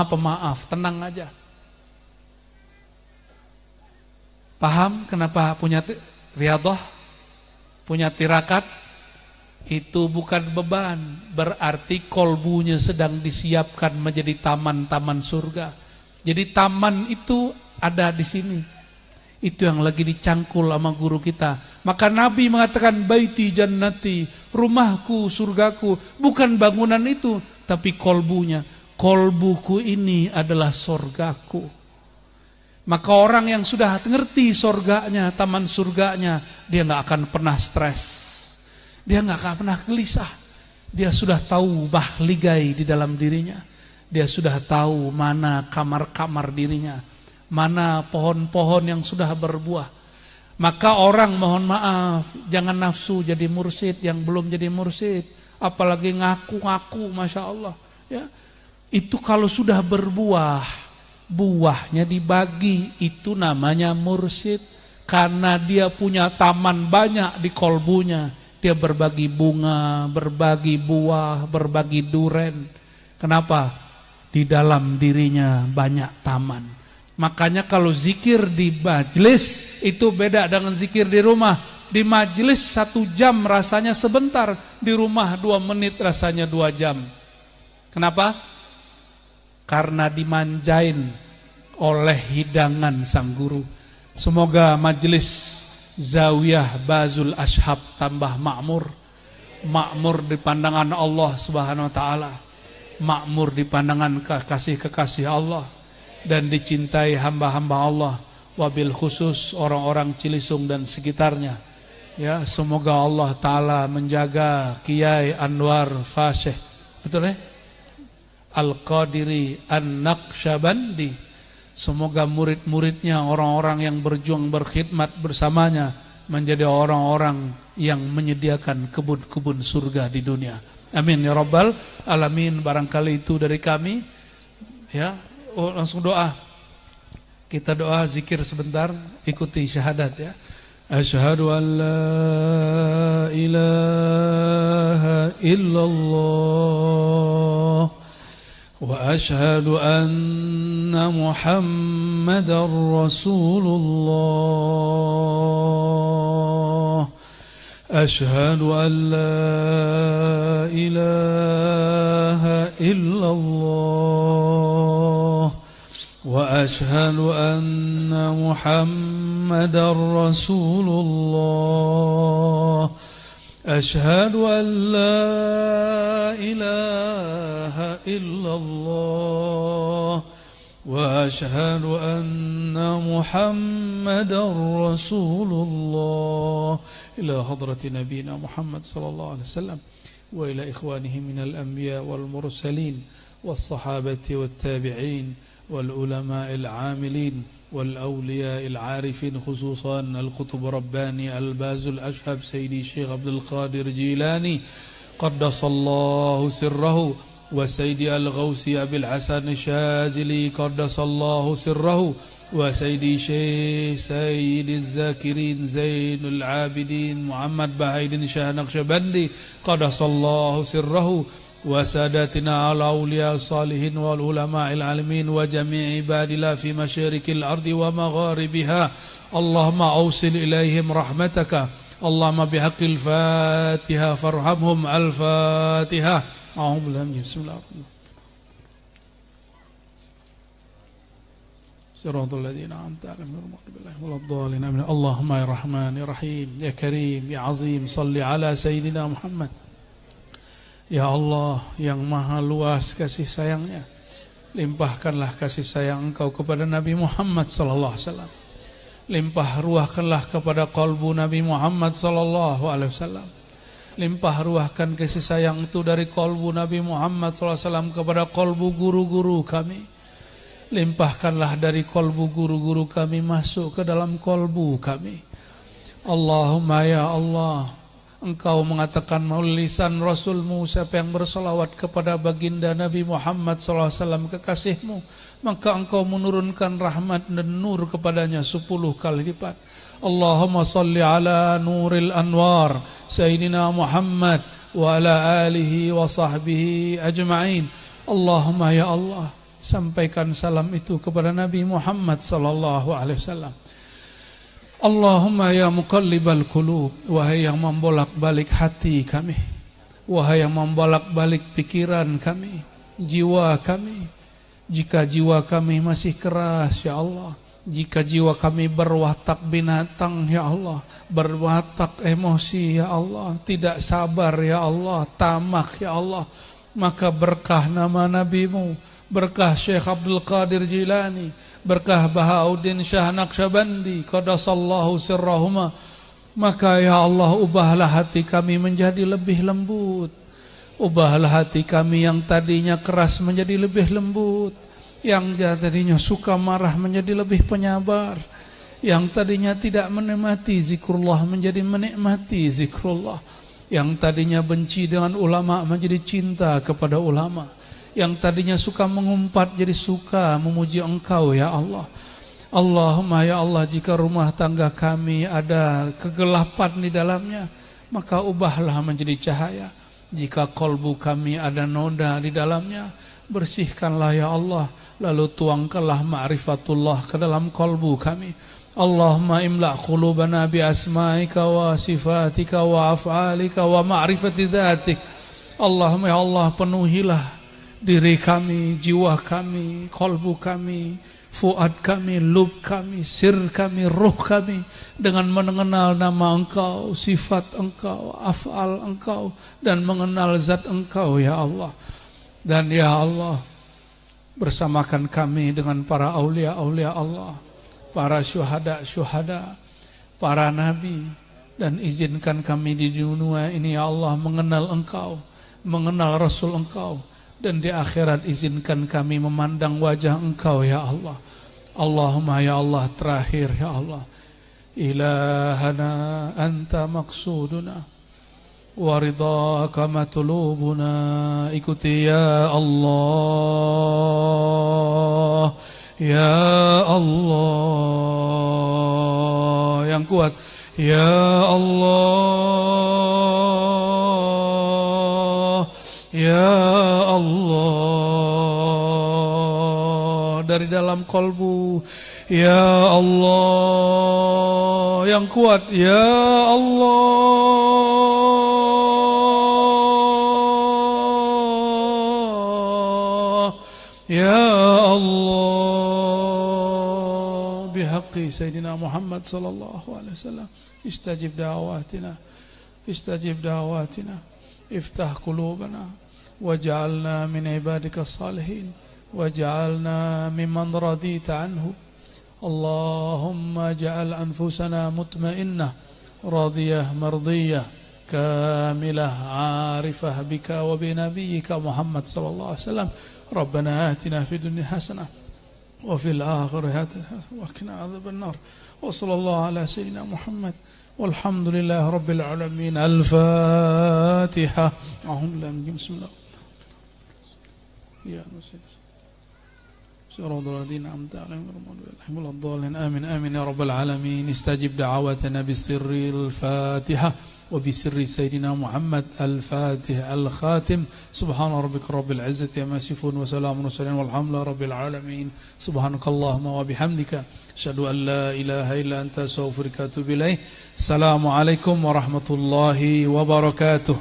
pemaaf, tenang aja. Paham kenapa punya riyadhah, punya tirakat? Itu bukan beban, berarti kolbunya sedang disiapkan menjadi taman-taman surga. Jadi taman itu ada di sini. Itu yang lagi dicangkul sama guru kita. Maka Nabi mengatakan baiti jannati, rumahku, surgaku. Bukan bangunan itu, tapi kolbunya. Kolbuku ini adalah surgaku. Maka orang yang sudah ngerti surganya, taman surganya, dia gak akan pernah stres. Dia gak akan pernah gelisah. Dia sudah tahu bahligai di dalam dirinya. Dia sudah tahu mana kamar-kamar dirinya, mana pohon-pohon yang sudah berbuah. Maka orang mohon maaf, jangan nafsu jadi mursyid yang belum jadi mursyid, apalagi ngaku-ngaku, masya Allah. Ya, itu kalau sudah berbuah, buahnya dibagi, itu namanya mursyid. Karena dia punya taman banyak di kolbunya, dia berbagi bunga, berbagi buah, berbagi duren. Kenapa? Di dalam dirinya banyak taman. Makanya kalau zikir di majelis itu beda dengan zikir di rumah. Di majelis 1 jam rasanya sebentar, di rumah 2 menit rasanya 2 jam. Kenapa? Karena dimanjain oleh hidangan sang guru. Semoga majelis Zawiyah Bazul Ashab tambah makmur. Makmur di pandangan Allah Subhanahu wa taala. Makmur di pandangan kekasih-kekasih Allah, dan dicintai hamba-hamba Allah, wabil khusus orang-orang Cilisung dan sekitarnya. Ya, semoga Allah taala menjaga Kiai Anwar Fasyih, betul ya? Al-Qadiri An-Naqsyabandi. Semoga murid-muridnya, orang-orang yang berjuang berkhidmat bersamanya, menjadi orang-orang yang menyediakan kebun-kebun surga di dunia. Amin ya rabbal alamin. Barangkali itu dari kami. Ya, langsung doa. Kita doa zikir sebentar, ikuti syahadat ya. Asyhadu an la ilaha illallah wa asyhadu anna Muhammadar Rasulullah. أشهد أن لا إله إلا الله وأشهد أن محمدا رسول الله أشهد أن لا إله إلا الله وأشهد أن محمدا رسول الله إلى حضرة نبينا محمد صلى الله عليه وسلم وإلى إخوانه من الأنبياء والمرسلين والصحابة والتابعين والعلماء العاملين والأولياء العارفين خصوصا القطب رباني الباز الأشهب سيدي الشيخ عبد القادر جيلاني قدس الله سره وسيدي الغوثي أبي الحسن الشاذلي قدس الله سره وسيدي شيخ سيد الذاكرين زين العابدين محمد بهاء شاه نقشبندي قدس الله سره وسادتنا على أولياء الصالحين والعلماء العالمين وجميع عباد الله في مشارق الأرض ومغاربها اللهم أوصل إليهم رحمتك اللهم بحق الفاتحة فارحمهم الفاتحة أعوذ بالله من بسم الله الرحمن الرحيم صراط الذين أنعمت عليهم غير المغضوب عليهم ولا الضالين آمين اللهم يا رحمن يا رحيم يا كريم يا عظيم صل على سيدنا محمد Ya Allah yang maha luas kasih sayangnya, limpahkanlah kasih sayang Engkau kepada Nabi Muhammad sallallahu alaihi wasallam. Limpah ruahkanlah kepada qalbu Nabi Muhammad sallallahu alaihi wasallam. Limpah ruahkan kasih sayang itu dari qalbu Nabi Muhammad sallallahu alaihi wasallam kepada qalbu guru-guru kami. Limpahkanlah dari qalbu guru-guru kami masuk ke dalam qalbu kami. Allahumma ya Allah, Engkau mengatakan melalui lisan Rasulmu, siapa yang bersalawat kepada baginda Nabi Muhammad SAW kekasihmu, maka engkau menurunkan rahmat dan nur kepadanya 10 kali lipat. Allahumma salli ala nuril anwar Sayyidina Muhammad wa ala alihi wa sahbihi ajma'in. Allahumma ya Allah, sampaikan salam itu kepada Nabi Muhammad SAW. Allahumma ya muqallibal qulub, wahai yang membolak-balik hati kami, wahai yang membolak-balik pikiran kami, jiwa kami. Jika jiwa kami masih keras ya Allah, jika jiwa kami berwatak binatang ya Allah, berwatak emosi ya Allah, tidak sabar ya Allah, tamak ya Allah, maka berkah nama Nabi-Mu, berkah Syekh Abdul Qadir Jilani, berkah Bahauddin Shah Naqsyabandi qadasallahu sirrahuma, maka ya Allah ubahlah hati kami menjadi lebih lembut, ubahlah hati kami yang tadinya keras menjadi lebih lembut, yang tadinya suka marah menjadi lebih penyabar, yang tadinya tidak menikmati zikrullah menjadi menikmati zikrullah, yang tadinya benci dengan ulama menjadi cinta kepada ulama, yang tadinya suka mengumpat jadi suka memuji Engkau ya Allah. Allahumma ya Allah, jika rumah tangga kami ada kegelapan di dalamnya, maka ubahlah menjadi cahaya. Jika kolbu kami ada noda di dalamnya, bersihkanlah ya Allah, lalu tuangkanlah ma'rifatullah ke dalam kolbu kami. Allahumma imla' qulubana bi asma'ika wa sifatika wa af'alika wa ma'rifati dhatik. Allahumma ya Allah, penuhilah diri kami, jiwa kami, kolbu kami, fuad kami, lub kami, sir kami, ruh kami dengan mengenal nama Engkau, sifat Engkau, af'al Engkau, dan mengenal zat Engkau ya Allah. Dan ya Allah, bersamakan kami dengan para aulia-aulia Allah, para syuhada-syuhada, para nabi, dan izinkan kami di dunia ini ya Allah mengenal Engkau, mengenal Rasul Engkau, dan di akhirat izinkan kami memandang wajah Engkau ya Allah. Allahumma ya Allah, terakhir ya Allah, ilahana anta maqsuduna wa ridhaka matlubuna, ikuti ya Allah, ya Allah, yang kuat ya Allah, ya Allah, dari dalam kolbu. Ya Allah, yang kuat. Ya Allah, Ya Allah, bihaqqi Sayyidina Muhammad sallallahu alaihi wasallam, istajib da'awatina, istajib da'awatina, iftah qulubana, waj'alna min ibadika salihin, waj'alna mimman radita anhu. Allahumma ja'al anfusana mutmainnah, radiyah mardiyah, kamilah arifah bika wa binabiyyika Muhammad sallallahu alaihi wasallam. Rabbana atina fid dunya hasanah wa fil akhirati hasanah wa qina adzaban nar. Wa sallallahu ala sayyidina Muhammad walhamdulillahi rabbil alamin. Al-Fatiha. Bismillah. Ya Rasul. صراط الذين أنعمت عليهم غير المغضوب عليهم ولا الضالين. آمين آمين يا رب العالمين. استجب دعواتنا بالسر الفاتحة وبسر سيدنا محمد الفاتح الخاتم. سبحان ربك رب العزة عما يصفون وسلام على المرسلين والحمد لله رب العالمين. سبحانك اللهم وبحمدك أشهد أن لا إله إلا أنت أستغفرك وأتوب إليك. السلام عليكم ورحمة الله وبركاته.